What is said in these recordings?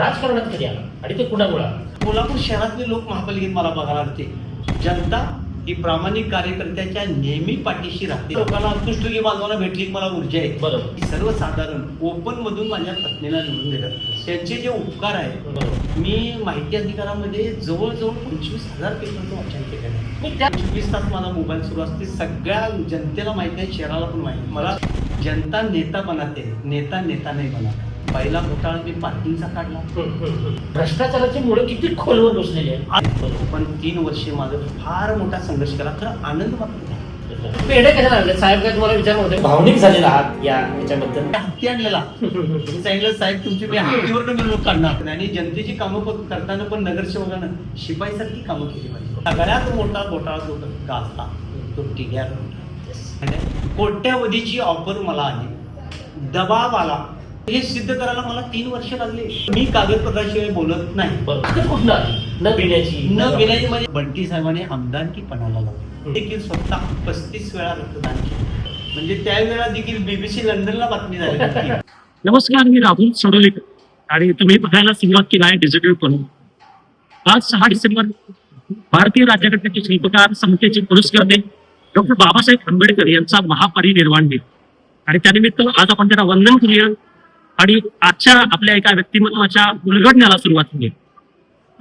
राजकारणात कधी आला आणि ते कुणामुळे आला? कोल्हापूर शहरातले लोक महापालिकेत मला बघायला आले. जनता ही प्रामाणिक कार्यकर्त्याच्या नेहमी पाठीशी राहते. लोकांना कुष्ठगी बांधवाला भेटली मला ऊर्जा आहे. बरोबर. सर्वसाधारण ओपन मधून माझ्या पत्नीला निवडून देतात. त्यांचे जे उपकार आहेत, मी माहिती अधिकारामध्ये जवळजवळ 25,000 पेपरचं वाचन केलेलं आहे. त्या 24 तास माझा मोबाईल सुरू असते. सगळ्या जनतेला माहिती आहे, शहराला पण माहिती. मला जनता नेता बनाते, नेता नेता नाही बनाते. पहिला घोटाळा मी पार्किंगचा काढला. भ्रष्टाचाराची मुळे किती खोलवर बसलेली आहे. पण 3 वर्षे माझं फार मोठा संघर्ष केला. खरं आनंद मात्र झाला. पेढे कशाला आणले साहेब? काय तुम्हाला विचार होते? भावनिक झालेला आहात याच्याबद्दल. हत्ती आणलेला मी सांगितलं, साहेब तुमची मी हत्तीवरनं मिळवून काढणार. आणि जनतेची कामं करताना पण नगरसेवकानं शिपाईसारखी कामं केली पाहिजे. सगळ्यात मोठा घोटाळा जो गाजला तो टिग्या. कोट्यावधीची ऑफर मला आली, दबाव आला. हे सिद्ध करायला मला 3 वर्ष लागले. मी कागदपत्राशिवाय बोलत नाही. न पिण्याची म्हणजे बंटी साहेबांनी आमदारकी पणाला लावली. देखील स्वतः 35 वेळा रक्तदान केले. म्हणजे त्यावेळेला देखील BBC लंडनला बातमी झाली. नमस्कार, मी राहुल सोडोलीकर आणि तुम्ही बघायला सुरुवात केला आहे डिजिटल करून. आज 6 डिसेंबर भारतीय राज्यघटनेचे शिल्पकार समतेचे पुरस्कर्ते डॉक्टर बाबासाहेब आंबेडकर यांचा महापरिनिर्वाण दिन आणि त्यानिमित्त आज आपण त्यांना वंदन करूया आणि आजच्या आपल्या एका व्यक्तिमत्वाच्या उलगडण्याला सुरुवात होईल.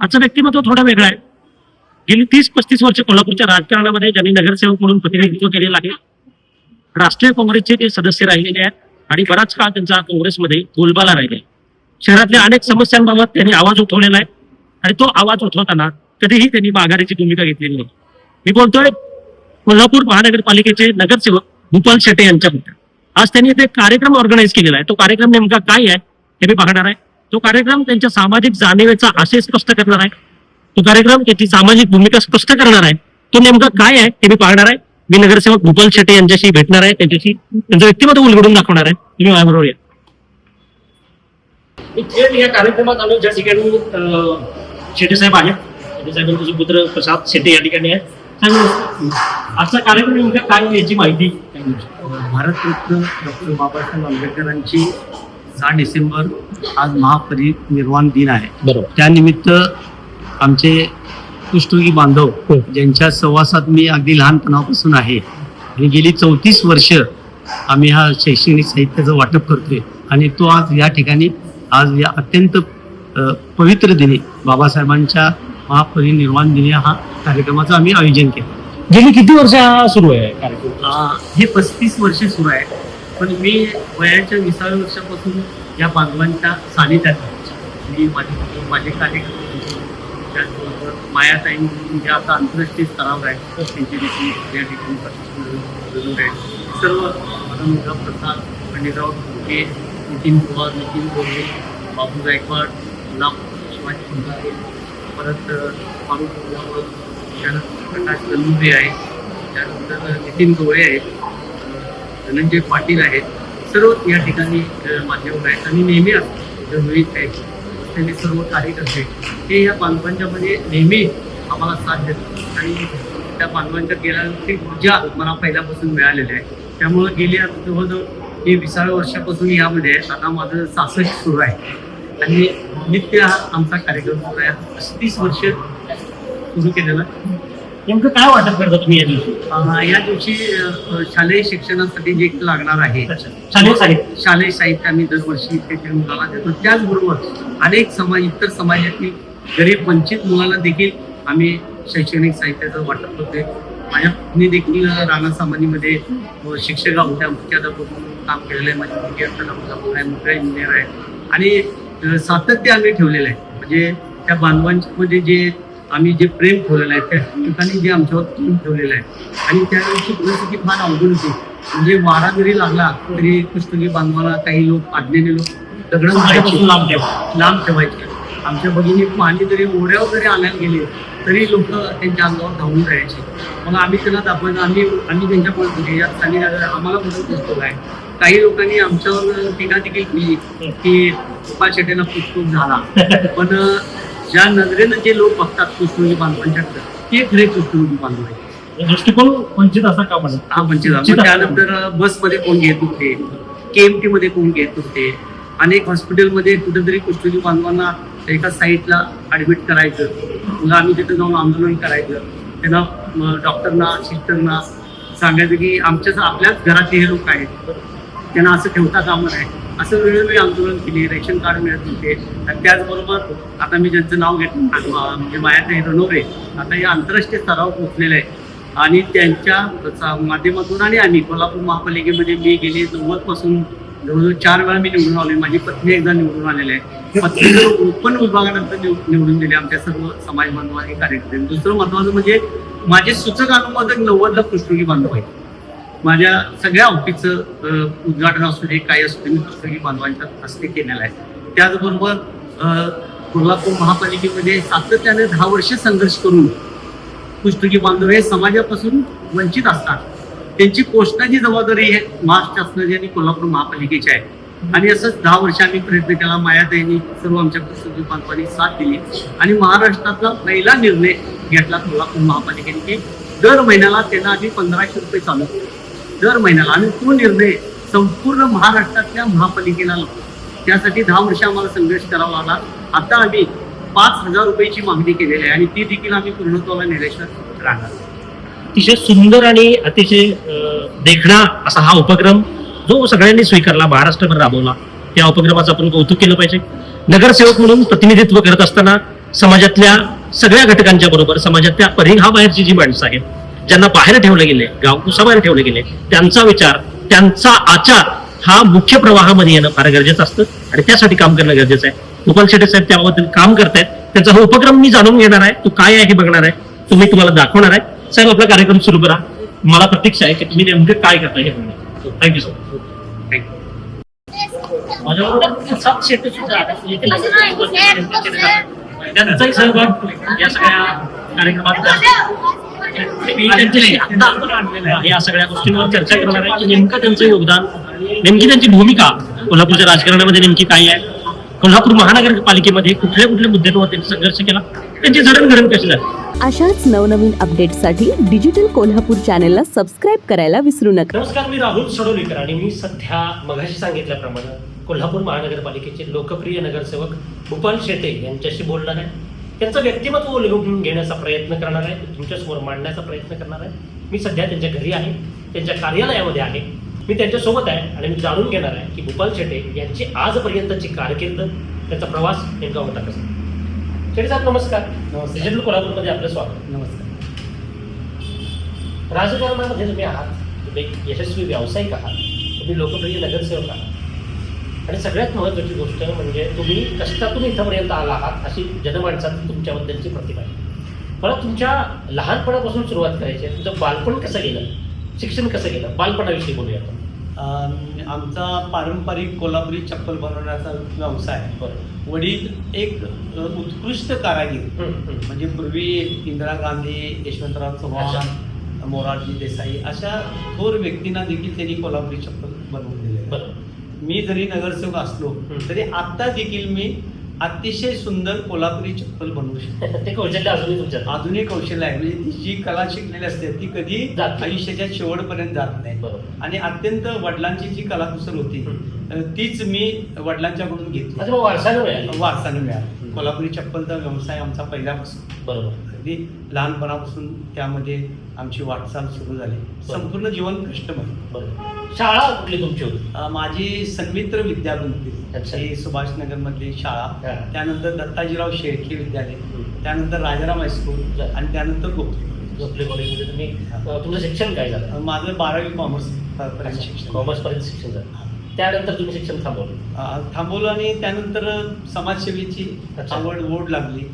आजचं व्यक्तिमत्व थोडं वेगळं आहे. गेली 30-35 वर्ष कोल्हापूरच्या राजकारणामध्ये ज्यांनी नगरसेवक म्हणून प्रतिनिधित्व केलेलं आहे. राष्ट्रीय काँग्रेसचे ते सदस्य राहिलेले आहेत आणि बराच काळ त्यांचा काँग्रेसमध्ये बोलबाला राहिला आहे. शहरातल्या अनेक समस्यांबाबत त्यांनी आवाज उठवलेला आहे आणि तो आवाज उठवताना कधीही त्यांनी माघारीची भूमिका घेतलेली नाही. मी बोलतोय कोल्हापूर महानगरपालिकेचे नगरसेवक भूपाल शेटे यांच्याबद्दल. आज त्यांनी इथे कार्यक्रम ऑर्गनाईज केलेला आहे. तो कार्यक्रम नेमका काय आहे हे मी बघणार आहे. तो कार्यक्रम त्यांच्या सामाजिक जाणीवेचा आशय स्पष्ट करणार आहे. तो कार्यक्रम त्याची सामाजिक भूमिका स्पष्ट करणार आहे. तो नेमका काय आहे हे मी पाहणार आहे. मी नगरसेवक भूपाल शेटे यांच्याशी भेटणार आहे, त्यांच्याशी त्यांचं व्यक्तिमत्व उलगडून दाखवणार आहे. तुम्ही माझ्याबरोबर या. या कार्यक्रमात आलो ज्या ठिकाणी शेटे साहेब आहेत. शेटे साहेब तुझे पुत्र प्रसाद शेटे या ठिकाणी आहेत. आजचा कार्यक्रम नेमका काय याची माहिती? भारतरत्न डॉक्टर बाबासाहेब आंबेडकरांची 6 डिसेंबर आज महापरिनिर्वाण दिन आहे. बरोबर. त्यानिमित्त आमचे कुष्ठरोगी बांधव ज्यांच्या सहवासात मी अगदी लहानपणापासून आहे आणि गेली 34 वर्ष आम्ही हा शैक्षणिक साहित्याचं वाटप करतोय आणि तो आज या ठिकाणी आज या अत्यंत पवित्र दिनी बाबासाहेबांच्या महापरिनिर्वाण दिनी हा कार्यक्रमाचं आम्ही आयोजन केलं. गेली किती वर्ष सुरू आहे कार्यक्रम? हे 35 वर्ष सुरू आहे. पण मी वयाच्या 20व्या वर्षापासून या बांधवांच्या सानिध्यात आहे. मी माझे कार्यक्रम त्याचबरोबर मायाताई जे आता आंतरराष्ट्रीय स्तरावर आहेत त्यांची देखील या ठिकाणी सर्व माझा मुलगा प्रसाद, पंडितराव फुके, नितीन पवार, नितीन गोरे, बाबू गायकवाड, शिवाजी सुंदरे, परत फारुख उल्लावर, त्यानंतर प्रकाश तलुरे आहे, त्यानंतर नितीन गोळे आहेत, धनंजय पाटील आहेत. सर्व या ठिकाणी माध्यम आहेत आणि नेहमी रोहित आहेत. त्यांनी सर्व कार्यकर्ते हे या बांधवांच्यामध्ये नेहमी आम्हाला साथ देतात आणि त्या बांधवांच्या गेल्याची ऊर्जा मला पहिल्यापासून मिळालेली आहे. त्यामुळं गेल्या जवळजवळ हे 20व्या वर्षापासून यामध्ये आता माझं 66 सुरू आहे आणि नित्य हा आमचा कार्यक्रम सुरू आहे. 35 वर्ष सुरू केलेला. नेमकं काय वाटप करता तुम्ही या दिवशी? या दिवशी शालेय शिक्षणासाठी जे लागणार आहे शालेय साहित्य आम्ही दरवर्षी त्याच्या मुलाला देतो. त्याचबरोबर अनेक इतर समाजातील गरीब वंचित मुलांना देखील आम्ही शैक्षणिक साहित्याचं वाटप करतोय. माझ्या पत्नी देखील राणा सामानीमध्ये शिक्षिका होत्या, मुख्याध्यापक म्हणून काम केलेलं आहे. माझी मुलगी आता मोठा इंजिनियर आहे आणि सातत्य आम्ही ठेवलेलं आहे. म्हणजे त्या बांधवांमध्ये जे आम्ही जे प्रेम ठेवलेलं आहे त्या ठिकाणी जे आमच्यावर प्रेम ठेवलेलं आहे आणि त्यावेळेची परिस्थिती फार अवघड होती. म्हणजे वारा जरी लागला तरी कुष्ठरोगी बांधवाला काही लोक आज्ञेने लोक दगड लांब ठेवायचे. आमच्या भगिनी पाणी जरी ओढ्यावर जरी आणायला गेले तरी लोक त्यांच्या अंगावर धावून राहायचे. मग आम्ही त्यांना दाखवायचं, आम्ही त्यांच्याकडे या स्थानी आम्हाला मदत नसतो काय. काही लोकांनी आमच्यावर टीका देखील केली की गोपाळ शेटेंना पुस्तक झाला. पण ज्या नजरेनं जे लोक बघतात कुष्ठरोगी बांधवांच्याकडे ते खरे कुष्ठरोगी बांधव आहेत. दृष्टिकोन वंचित असा का म्हणत? हा वंचित. त्यानंतर बसमध्ये कोण घेत होते, KMT मध्ये कोण घेत होते अनेक हॉस्पिटलमध्ये कुठेतरी कुष्ठरोगी बांधवांना एका साईटला ॲडमिट करायचं, मग आम्ही तिथे जाऊन आंदोलन करायचं. त्यांना डॉक्टरना सिस्टरना सांगायचं की आपल्याच घरातले हे लोक आहेत, त्यांना असं ठेवता कामा नये. असं वेळोवेळी आंदोलन केले. रेशन कार्ड मिळत नव्हते. आणि त्याचबरोबर आता मी ज्यांचं नाव घेतलं म्हणजे मायाताई रणोरे, आता हे आंतरराष्ट्रीय स्तरावर पोहोचलेलं आहे. आणि त्यांच्या माध्यमातून आणि आम्ही कोल्हापूर महापालिकेमध्ये मी गेले 90 पासून जवळजवळ 4 वेळा मी निवडून आलो. माझी पत्नी एकदा निवडून आलेली आहे. पत्नीला ओपन विभागानंतर निवडून दिले आमच्या सर्व समाज बांधव आणि कार्यकर्ते. दुसरं महत्वाचं म्हणजे माझे सूचक अनुमोदक 90 कुष्ठरोगी बांधव आहेत. माझ्या सगळ्या ऑफिसचं उद्घाटन असू दे, काय असू दे, मी कुष्ठरोगी बांधवांच्या हस्ते केलेलं आहे. त्याचबरोबर कोल्हापूर महापालिकेमध्ये सातत्याने 10 वर्षे संघर्ष करून कुष्ठरोगी बांधव हे समाजापासून वंचित असतात. त्यांची पोषणाची जबाबदारी हे महाराष्ट्र शासनाची आणि कोल्हापूर महापालिकेची आहे. आणि असंच 10 वर्ष आम्ही प्रयत्न केला. मायाताईंनी सर्व आमच्या कुष्ठरोगी बांधवांनी साथ दिली आणि महाराष्ट्रातला पहिला निर्णय घेतला कोल्हापूर महापालिकेने की दर महिन्याला त्यांना आधी 1500 रुपये चालू दर महिन्याला. आणि तो निर्णय संपूर्ण महाराष्ट्रातल्या महापालिकेला लागतो. त्यासाठी 10 वर्ष आम्हाला संघर्ष करावा लागला. आता आम्ही 5000 रुपयाची मागणी केलेली आहे आणि ती देखील आम्ही पूर्णत्वाला नेल्याशिवाय राहणार. अतिशय सुंदर आणि अतिशय देखणा असा हा उपक्रम जो सगळ्यांनी स्वीकारला, महाराष्ट्रभर राबवला, त्या उपक्रमाचं आपण कौतुक केलं पाहिजे. नगरसेवक म्हणून प्रतिनिधित्व करत असताना समाजातल्या सगळ्या घटकांच्या बरोबर समाजातल्या परिघाबाहेरची जी माणसं आहेत, ज्यांना बाहेर ठेवले गेले, गावकुसाबाहेर ठेवले गेले, त्यांचा विचार, त्यांचा आचार हा मुख्य प्रवाहामध्ये येणं फार गरजेचं असतं आणि त्यासाठी काम करणं गरजेचं आहे. गोपाल शेट्टी साहेब त्याबाबत काम करतायत. त्यांचा हा उपक्रम मी जाणून घेणार आहे, तो काय आहे हे बघणार आहे, तुम्हाला दाखवणार आहे. साहेब, आपला कार्यक्रम सुरू करा. मला प्रतीक्षा आहे की तुम्ही नेमकं काय करताय हे बघणार. Thank you sir. त्यांचाही सहभाग या सगळ्या कार्यक्रमात या सगळ्या गोष्टींवर चर्चा करणार आहे की नेमकं त्यांचं योगदान, नेमकी त्यांची भूमिका कोल्हापूरच्या राजकारणामध्ये नेमकी काय आहे, कोल्हापूर महानगरपालिकेमध्ये कुठल्या मुद्द्यांवर त्यांनी संघर्ष केला, त्यांची जडणघडण कशी झाली. अशाच नवनवीन अपडेट्ससाठी डिजिटल कोल्हापूर चॅनलला सबस्क्राईब करायला विसरू नका. नमस्कार, मी राहुल सडोलीकर आणि मी सध्या मगाशी सांगितल्याप्रमाणे कोल्हापूर महानगरपालिकेचे लोकप्रिय नगरसेवक गोपाल शेट्टी यांच्याशी बोलणार आहे. त्यांचं व्यक्तिमत्व ओळखून घेण्याचा प्रयत्न करणार आहे, तुमच्यासमोर मांडण्याचा प्रयत्न करणार आहे. मी सध्या त्यांच्या घरी आहे, त्यांच्या कार्यालयामध्ये आहे. मी त्यांच्यासोबत आहे आणि मी जाणून घेणार आहे की गोपाल शेट्टी यांची आजपर्यंतची कारकीर्द, त्यांचा प्रवास नेमका होता कसा. शेट्टी साहेब नमस्कार. नमस्कार. डिजिटल कोल्हापूरमध्ये आपलं स्वागत. नमस्कार. राजकारणामध्ये तुम्ही आहात, तुम्ही यशस्वी व्यावसायिक आहात, तुम्ही लोकप्रिय नगरसेवक आहात आणि सगळ्यात महत्त्वाची गोष्ट म्हणजे तुम्ही कष्टातून इथंपर्यंत आला आहात अशी जनमानसात तुमच्याबद्दलची प्रतिभा आहे. मला तुमच्या लहानपणापासून सुरुवात करायची आहे. तुमचं बालपण कसं गेलं, शिक्षण कसं गेलं, बालपणाविषयी बोलूया आपण. आमचा पारंपरिक कोल्हापुरी चप्पल बनवण्याचा व्यवसाय. वडील एक उत्कृष्ट कारागीर, म्हणजे पूर्वी इंदिरा गांधी, यशवंतराव चव्हाण, मोरारजी देसाई अशा थोर व्यक्तींना देखील त्यांनी कोल्हापुरी चप्पल बनवून दिले. मी जरी नगरसेवक असलो तरी आता देखील मी अतिशय सुंदर कोल्हापुरी चप्पल बनवू शकतो. ते कौशल्य अजूनही तुमच्यात आधुनिक कौशल्य आहे. म्हणजे ती जी कला शिकलेली असते ती कधी आयुष्याच्या शेवटपर्यंत जात नाही. आणि अत्यंत वडिलांची जी कलाकुसर होती तीच मी वडिलांच्याकडून घेतली, वारसाने मिळाली. कोल्हापुरी चप्पलचा व्यवसाय आमचा पहिल्यापासून, बरोबर, अगदी लहानपणापासून त्यामध्ये आमची वाटचाल सुरू झाली. संपूर्ण जीवन कष्टमय. शाळा कुठली तुमची होती? माझी सन्मित्र विद्यापीठ ही सुभाषनगर मधली शाळा, त्यानंतर दत्ताजीराव शेळके विद्यालय, त्यानंतर राजाराम हायस्कूल आणि त्यानंतर गोखले कॉलेजमध्ये तुम्ही तुमचं शिक्षण काय झालं? माझं 12वी कॉमर्स पर्यंत शिक्षण. कॉमर्स पर्यंत शिक्षण झालं. त्यानंतर तुम्ही शिक्षण थांबवलं आणि त्यानंतर समाजसेवेची आवड ओढ लागली.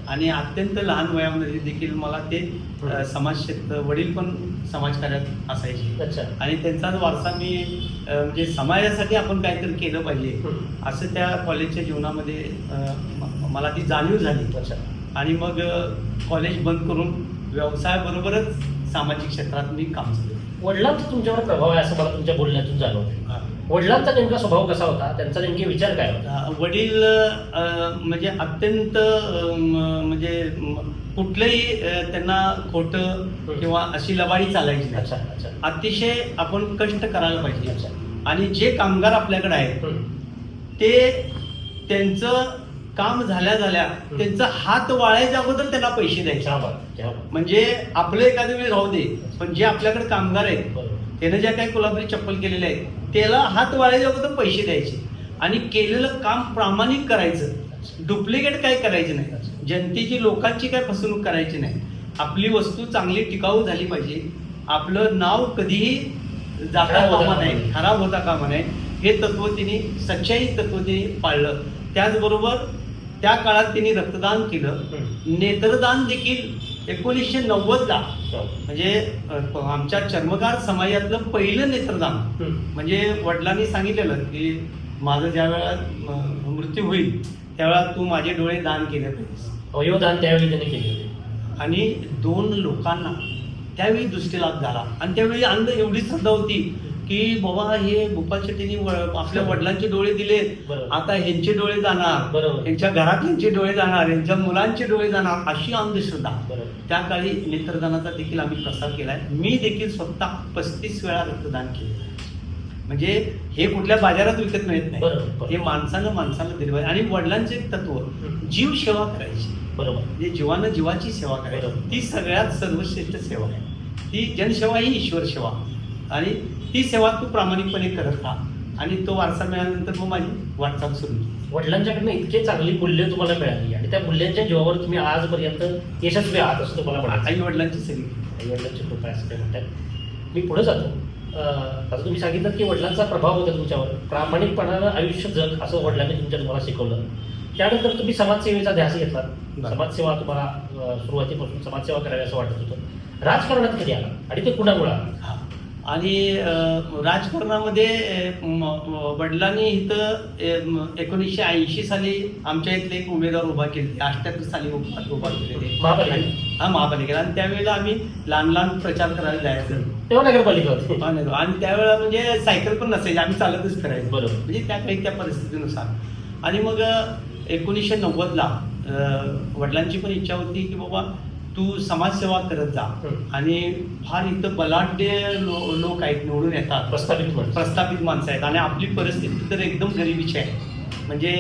आणि अत्यंत लहान वयामध्ये देखील मला ते समाज क्षेत्र, वडील पण समाजकार्यात असायचे आणि त्यांचाच वारसा मी म्हणजे समाजासाठी आपण काहीतरी केलं पाहिजे असं त्या कॉलेजच्या जीवनामध्ये मला ती जाणीव झाली. आणि मग कॉलेज बंद करून व्यवसायाबरोबरच सामाजिक क्षेत्रात मी काम केलं. वडिलांचा तुमच्यावर प्रभाव आहे असं मला तुमच्या बोलण्यातून जाणवतं. वडिलांचा नेमका स्वभाव कसा होता, त्यांचा नेमके विचार काय होता? वडील म्हणजे अत्यंत म्हणजे कुठलंही त्यांना खोटं किंवा अशी लबाडी चालायची नाही. अतिशय आपण कष्ट करायला पाहिजे आणि जे कामगार आपल्याकडे आहेत त्यांचं काम झाल्या त्यांचा हात वाळायच्या अगोदर त्यांना पैसे द्यायचे. म्हणजे आपलं एखाद्या वेळी राहू दे, पण जे आपल्याकडे कामगार आहेत त्यानं ज्या काही कोल्हापुरी चप्पल केलेल्या आहेत त्याला हात वाळायच्या अगोदर पैसे द्यायचे आणि केलेलं काम प्रामाणिक करायचं, डुप्लिकेट काय करायचं नाही, जनतेची लोकांची काय फसवणूक करायची नाही. आपली वस्तू चांगली टिकाऊ झाली पाहिजे, आपलं नाव कधीही जाता कामा नाही, खराब होता कामा नाही, हे तत्व तिने सच्चाई तत्व तिने पाळलं. त्याचबरोबर त्या काळात तिने रक्तदान केलं, नेत्रदान देखील 1990ला म्हणजे आमच्या चर्मकार समाजातलं पहिलं नेत्रदान. म्हणजे वडिलांनी सांगितलेलं की माझं ज्या वेळा मृत्यू होईल त्यावेळा तू माझे डोळे दान केले पाहिजे. अवयवदान त्यावेळी त्यांनी केले होते आणि 2 लोकांना त्यावेळी दृष्टीलाभ झाला. आणि त्यावेळी अंध एवढी श्रद्धा होती की बाबा हे गोपाल शेट्टींनी आपल्या वडिलांचे डोळे दिले, आता ह्यांचे डोळे जाणार, ह्यांच्या घरातल्यांचे डोळे जाणार, ह्यांच्या मुलांचे डोळे जाणार, अशी अंधश्रद्धा. त्या काळी नेत्रदानाचा देखील आम्ही प्रसार केलाय. मी देखील स्वतः 35 वेळा रक्तदान केले. म्हणजे हे कुठल्या बाजारात विकत मिळत नाही, हे माणसाला दिलं पाहिजे. आणि वडिलांचे एक तत्व जीव सेवा करायची, म्हणजे जीवानं जीवाची सेवा करायची, ती सगळ्यात सर्वश्रेष्ठ सेवा आहे. ती जनसेवा ही ईश्वर सेवा, आणि ती सेवा तू प्रामाणिकपणे करत राहा. आणि तो वारसा मिळाल्यानंतर मग माझी वाटचाल सुरू केली. वडिलांच्याकडनं इतके चांगली मूल्य तुम्हाला मिळाली आणि त्या मूल्यांच्या जीवावर तुम्ही आजपर्यंत यशस्वी आहात असं तुम्हाला म्हणायचं. आई वडिलांची सगळी आई वडिलांची कृपा असं ते म्हणतात. मी पुढे जातो. आता तुम्ही सांगितलं की वडिलांचा प्रभाव होता तुमच्यावर, प्रामाणिकपणानं आयुष्य जग असं वडिलांनी तुम्हाला शिकवलं. त्यानंतर तुम्ही समाजसेवेचा ध्यास घेतला, समाजसेवा तुम्हाला सुरुवातीपासून समाजसेवा करावी असं वाटत होतं. राजकारणात कधी आला आणि ते कुणामुळे आला? आणि राजकारणामध्ये वडिलांनी इथं 1980 साली आमच्या इथले एक उमेदवार उभा केले, 78 साली उभा केलेले महापालिकेला. आणि त्यावेळेला आम्ही लहान प्रचार करायला जायचं, तेव्हा नगरपालिका होती. आणि त्यावेळेला म्हणजे सायकल पण नसायची, आम्ही चालतच करायचं. बरोबर. म्हणजे त्या काही त्या परिस्थितीनुसार. आणि मग 1990ला वडिलांची पण इच्छा होती की बाबा तू समाजसेवा करत जा. आणि फार इथं बलाढ्य लोक आहेत, निवडून येतात, प्रस्थापित माणसं आहेत, आणि आपली परिस्थिती तर एकदम गरिबीची आहे, म्हणजे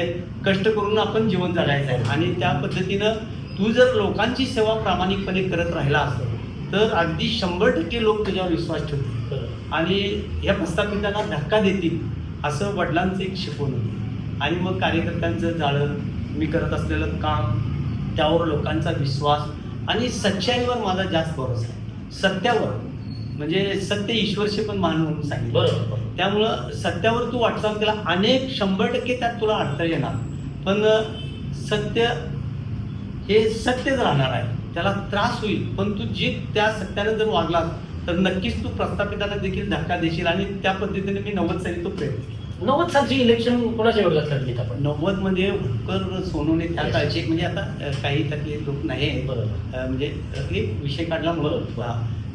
कष्ट करून आपण जीवन जगायचं आहे. आणि त्या पद्धतीनं तू जर लोकांची सेवा प्रामाणिकपणे करत राहिला असं तर अगदी 100% लोक तुझ्यावर विश्वास ठेवतील आणि या प्रस्थापितांना धक्का देतील, असं वडिलांचं एक शिकवण होती. आणि मग कार्यकर्त्यांचं जाळं, मी करत असलेलं काम, त्यावर लोकांचा विश्वास आणि सच्चाईवर माझा जास्त भरोसा आहे. सत्यावर, म्हणजे सत्य ईश्वरशी पण मान म्हणून सांगितलं. त्यामुळं सत्यावर तू वाटचाल केला, अनेक 100% त्यात तुला अडथळे येणार, पण सत्य हे सत्यच राहणार आहे. त्याला त्रास होईल, पण तू जे त्या सत्याने जर वागलास तर नक्कीच तू प्रस्थापितांना देखील धक्का देशील. आणि त्या पद्धतीने मी 90 साली तो प्रयत्न केला. 90 सालची इलेक्शन कोणाच्या विरोधात लढली आपण? 90 मध्ये होटकर सोनवणे त्या काळचे, म्हणजे आता काही त्यातले लोक नाही, म्हणजे एक विषय काढला म्हणून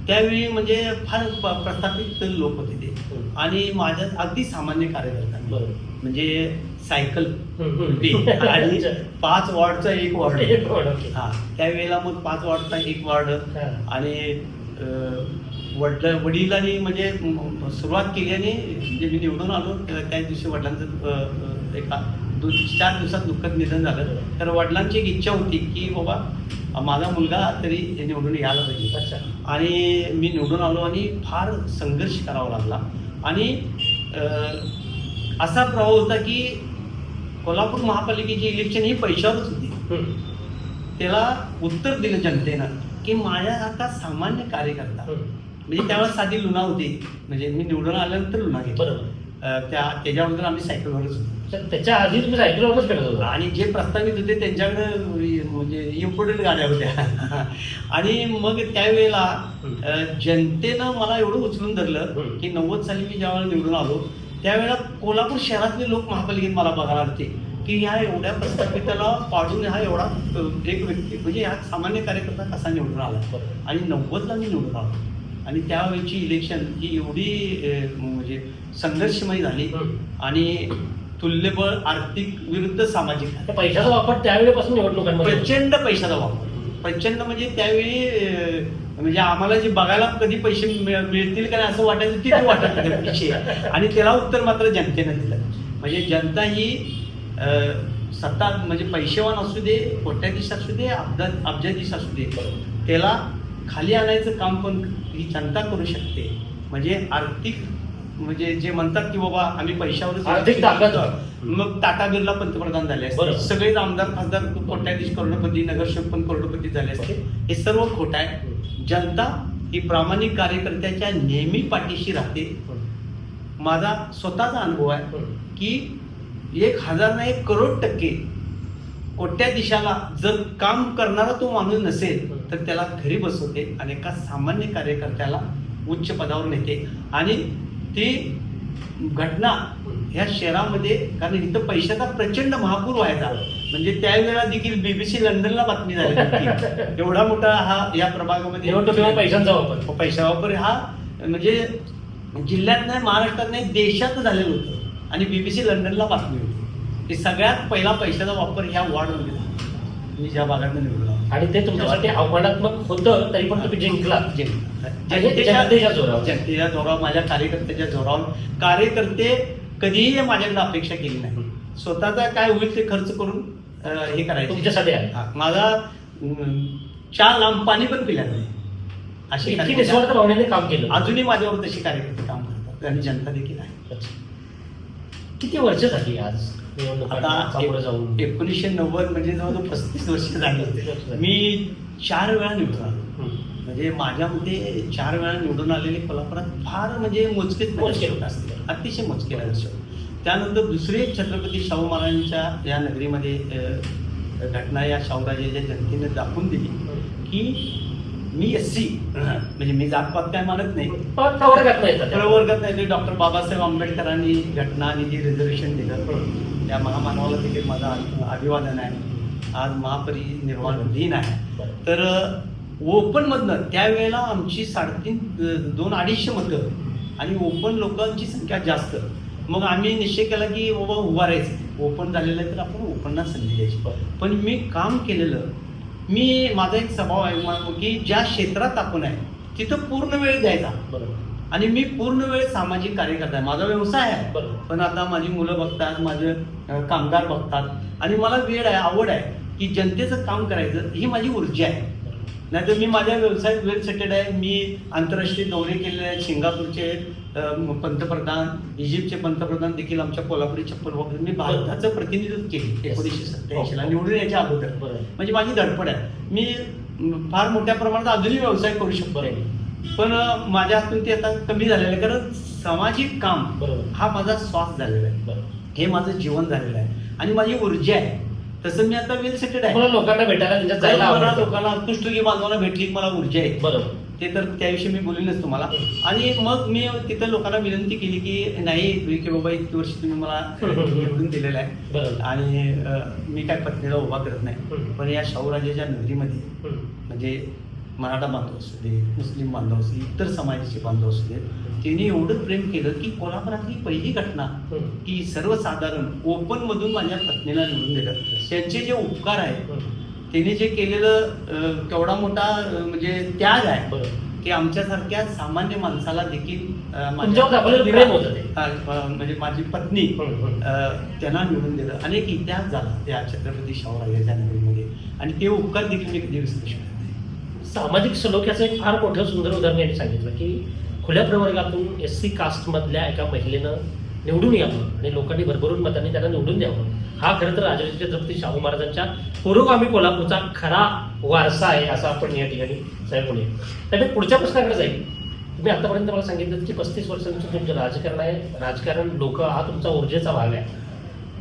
त्यावेळी म्हणजे फार प्रस्थापित लोक होते ते. आणि माझ्या अगदी सामान्य कार्यकर्ता, म्हणजे सायकल आणि 5 वॉर्डचा 1 वॉर्ड. हा, त्यावेळेला मग 5 वॉर्डचा 1 वॉर्ड. आणि वडिलांनी म्हणजे सुरुवात केली आणि म्हणजे मी निवडून आलो त्याच दिवशी वडिलांचं एका 4 दिवसात दुःखद निधन झालं. तर वडिलांची एक इच्छा होती की बाबा माझा मुलगा तरी निवडून यायला पाहिजे. आणि मी निवडून आलो आणि फार संघर्ष करावा लागला. आणि असा प्रभाव होता की कोल्हापूर महापालिकेची इलेक्शन ही पैशावरच होती. त्याला उत्तर दिलं जनतेनं की माझ्यासारखा सामान्य कार्यकर्ता, म्हणजे त्यावेळेस साधी लुना होती, म्हणजे मी निवडून आल्यानंतर लुना घेतली. त्याच्याबद्दल आम्ही सायकलवरच होतो. त्याच्या आधी तुम्ही सायकलवरच करत होता? आणि जे प्रस्तावित होते त्यांच्याकडे म्हणजे इम्पॉर्टंट गाड्या होत्या. आणि मग त्यावेळेला जनतेनं मला एवढं उचलून धरलं की 90 साली मी ज्यावेळेला निवडून आलो त्यावेळेला कोल्हापूर शहरातले लोक महापालिकेत मला बघायला आले की ह्या एवढ्या प्रस्थापिताला पाडून हा एवढा एक व्यक्ती, म्हणजे ह्या सामान्य कार्यकर्ता कसा निवडून आला. आणि 90ला मी निवडून आलो. आणि त्यावेळेची इलेक्शन ही एवढी म्हणजे संघर्षमय झाली आणि तुल्यबळ आर्थिक विरुद्ध सामाजिक. पैशाचा वापर त्यावेळेपासून निवडणुकांमध्ये प्रचंड पैशाचा वापर, प्रचंड. म्हणजे त्यावेळी म्हणजे आम्हाला जे बघायला कधी पैसे मिळतील का नाही असं वाटायचं, तिथे वाटत पैसे. आणि त्याला उत्तर मात्र जनतेनं दिलं. म्हणजे जनता ही सत्ता म्हणजे पैसेवान असू दे, कोट्याधीश असू दे, अब्जाधीश असू दे, त्याला खाली आणायचं काम पण ही जनता करू शकते. म्हणजे आर्थिक म्हणजे जे म्हणतात की बाबा आम्ही पैशावर आर्थिक ताकद, मग टाटा बिर्ला पंतप्रधान झाले असते, सगळेच आमदार खासदार कोट्याधीश करोडपती, नगरसेवक पण करोडपती झाले असते. हे सर्व खोटं आहे. जनता ही प्रामाणिक कार्यकर्त्याच्या नेहमी पाठीशी राहते. माझा स्वतःचा अनुभव आहे की 1000 नाही 1 करोड टक्के कोट्याधीशाला जर काम करणारा तो माणूस नसेल तर त्याला घरी बसवते आणि एका सामान्य कार्यकर्त्याला उच्च पदावर नेते. आणि ती घटना ह्या शहरामध्ये, कारण इथं पैशाचा प्रचंड महापूर व्हायचा, म्हणजे त्यावेळेला देखील BBC लंडनला बातमी झाली होती. एवढा मोठा हा या प्रभागामध्ये पैसा वापर हा म्हणजे जिल्ह्यात नाही, महाराष्ट्रात नाही, देशात झालेलं होतं आणि BBC लंडनला बातमी होती की सगळ्यात पहिला पैशाचा वापर ह्या वॉर्डमध्ये झाला. मी ज्या भागात निवडला आणि ते तुमच्यासाठी आव्हानात्मक होतं, तरी पण तुम्ही जिंकलात. जनतेच्या जोरावर, माझ्या कार्यकर्त्याच्या जोरावर. कार्यकर्ते कधीही माझ्याकडे अपेक्षा केली नाही. स्वतःचा काय होईल ते खर्च करून हे करायचं तुमच्यासाठी आहे. माझा चहा लांब पाणी पण पिल्या नाही अशी निस्वार्थ भावनेने काम केलं. अजूनही माझ्यावर तशी कार्यकर्ते काम करतात आणि जनता देखील आहे. किती वर्ष झाली आज आता 1990 म्हणजे जवळजवळ 35 वर्ष झाली. मी 4 वेळा निवडून आलो. म्हणजे माझ्या मते 4 वेळा निवडून आलेले कोल्हापुरात फार म्हणजे मोजकेच लोक असतील, अतिशय मोजके नगरसेवक. त्यानंतर दुसरे छत्रपती शाहू महाराजांच्या या नगरीमध्ये घटना या शाहूराजाच्या जनतेने दाखवून दिली की मी SC म्हणजे मी जातपात काय मानत नाही, प्रवर्गात नाही. डॉक्टर बाबासाहेब आंबेडकरांनी घटना आणि जे रिझर्वेशन दिलं त्या महामानवाला देखील माझं अभिवादन आहे. आज महापरिनिर्वाण दिन आहे. तर ओपनमधनं त्यावेळेला आमची 2-2.5 मतं आणि ओपन लोकांची संख्या जास्त. मग आम्ही निश्चय केला की बाबा उभा राहायचं, ओपन झालेलं आहे तर आपण ओपनला संधी द्यायची. पण मी काम केलेलं, माझा एक स्वभाव आहे की ज्या क्षेत्रात आपण आहे तिथं पूर्ण वेळ द्यायचा. आणि मी पूर्ण वेळ सामाजिक कार्यकर्ता आहे. माझा व्यवसाय आहे, पण आता माझी मुलं बघतात, माझे कामगार बघतात आणि मला वेळ आहे, आवड आहे की जनतेचं काम करायचं, ही माझी ऊर्जा आहे. नाहीतर मी माझ्या व्यवसायात वेल सेटेड आहे. मी आंतरराष्ट्रीय दौरे केलेले आहेत. सिंगापूरचे पंतप्रधान, इजिप्तचे पंतप्रधान देखील आमच्या कोल्हापुरी चप्पल वगैरे मी भारताचं प्रतिनिधित्व केले 1987ला निवडून यायच्या अगोदर. म्हणजे माझी धडपड आहे. मी फार मोठ्या प्रमाणात अजूनही व्यवसाय करू शकतो, पण माझ्या हातून ते आता कमी झालेलं आहे. कारण सामाजिक काम हा माझा श्वास झालेला आहे, हे माझं जीवन झालेलं आहे आणि माझी ऊर्जा आहे. तसं मी आता वेल सेटेड आहे. लोकांना भेटायला लोकांना कुष्ठरोगी बांधवांना भेटली मला ऊर्जा आहे. बरोबर, ते तर त्याविषयी मी बोलेनच तुम्हाला. आणि मग मी तिथं लोकांना विनंती केली की नाही की बाबा इतकी वर्ष तुम्ही मला निवडून दिलेलं आहे आणि मी काय पत्नीला उभा करत नाही, पण या शाहूराजाच्या नगरीमध्ये म्हणजे मराठा बांधव असू दे, मुस्लिम बांधव असू दे, इतर समाजाचे बांधव असू दे, त्यांनी एवढं प्रेम केलं की कोल्हापुरातली पहिली घटना की सर्वसाधारण ओपन मधून माझ्या पत्नीला निवडून दिलं. त्यांचे जे उपकार आहेत, त्यांनी जे केलेलं केवढा मोठा म्हणजे त्याग आहे की आमच्यासारख्या सामान्य माणसाला देखील म्हणजे माझी पत्नी त्यांना निवडून दिलं. अनेक इतिहास झाला त्या छत्रपती शाहूराजाच्या नगरीमध्ये आणि ते उपकार देखील मी कधी विसरू शकत नाही. सामाजिक सलोख्याचं एक फार मोठं सुंदर उदाहरण यांनी सांगितलं की खुल्या प्रवर्गातून SC कास्टमधल्या एका महिलेनं निवडून यावं आणि लोकांनी भरभरून मतांनी त्यांना निवडून द्यावं. हा खरं तर राजर्षी छत्रपती शाहू महाराजांच्या पुरोगामी कोल्हापूरचा खरा वारसा आहे असं आपण या ठिकाणी साहेब म्हणूया. त्यामुळे पुढच्या प्रश्नाकडे जाईल. तुम्ही आतापर्यंत मला सांगितलं की 35 वर्षांचं तुमचं राजकारण आहे. राजकारण लोक हा तुमचा ऊर्जेचा भाग आहे.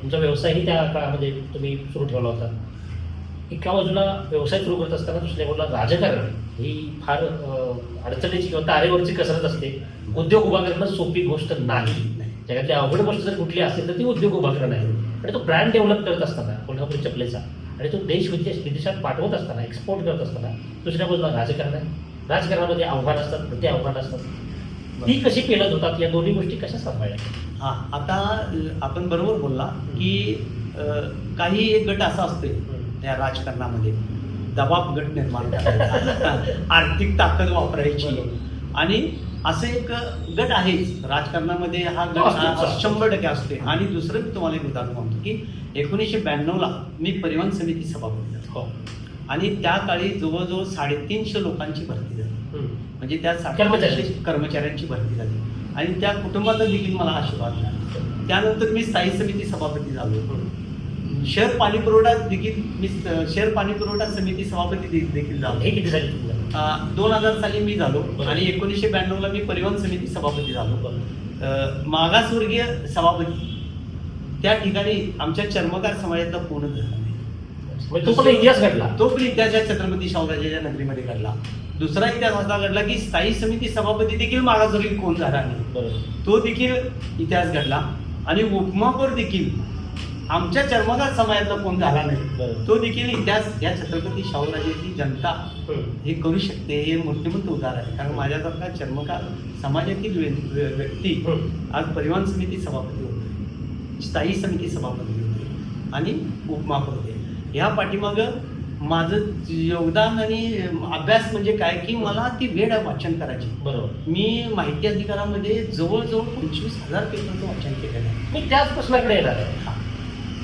तुमचा व्यवसायही त्या काळामध्ये तुम्ही सुरू ठेवला होता. एका बाजूला व्यवसाय सुरू करत असताना दुसऱ्या बाजूला राजकारण ही फार अडचणीची किंवा तारेवरची कसरत असते. उद्योग उभा करणं सोपी गोष्ट नाही. जगातली अवघड गोष्ट जर कुठली असेल तर ती उद्योग उभा करणं आहे. आणि तो ब्रँड डेव्हलप करत असताना कोल्हापुरी चपलेचा आणि तो विदेशात पाठवत असताना, एक्सपोर्ट करत असताना दुसऱ्या बाजूला राजकारण आहे. राजकारणामध्ये आव्हान असतात, प्रति आव्हान असतात. ती कशी पेलत होतात, या दोन्ही गोष्टी कशा सांभाळल्या? हा, आता आपण बरोबर बोलला की काही एक गट असा असतोय त्या राजकारणामध्ये, दबाव गट निर्माण करायचा, आर्थिक ताकद वापरायची आणि असं एक गट आहेच राजकारणामध्ये, हा तो गट असतोच. 100% असते. आणि दुसरं मी तुम्हाला एक उदाहरण सांगतो की 1992ला मी परिवहन समिती सभापती झालो. हो. आणि त्या काळी जवळजवळ 350 लोकांची भरती झाली. म्हणजे त्या कर्मचाऱ्यांची भरती झाली आणि त्या कुटुंबाचा देखील मला आशीर्वाद मिळाला. त्यानंतर मी स्थायी समिती सभापती झालो. शहर पाणी पुरवठा देखील मी शहर पाणी पुरवठा समिती सभापती देखील झालो. हे किती झाले तुम्हाला? 2000 साली मी झालो आणि 1992ला मी परिवहन समिती सभापती झालो. मागासवर्गीय सभापती त्या ठिकाणी आमच्या चर्मकार समाजातला पूर्ण झाला नाही. तो पण इतिहास घडला. तो पण इतिहास छत्रपती शाहूराजांच्या नगरीमध्ये घडला. दुसरा इतिहास असा घडला की स्थायी समिती सभापती देखील मागासवर्गीय कोण झाला नाही, तो देखील इतिहास घडला. आणि उपमापौर देखील आमच्या चर्मकार समाजातला कोण झाला नाही, तो देखील इतिहास या छत्रपती शाहूराजांची जनता हे करू शकते. हे मूर्तिमंत उदाहरण आहे. कारण माझ्यासारखा चर्मकार समाजातील व्यक्ती आज परिवहन समिती सभापती होते, स्थायी समिती सभापती होते आणि उपमापौर होते. ह्या पाठीमागं माझं योगदान आणि अभ्यास म्हणजे काय की मला ती वेळ आहे वाचन करायची. बरोबर. मी माहिती अधिकारामध्ये जवळजवळ 25,000 पेपरचं वाचन केलेलं आहे. मी त्याच प्रश्नाकडे येणार आहे.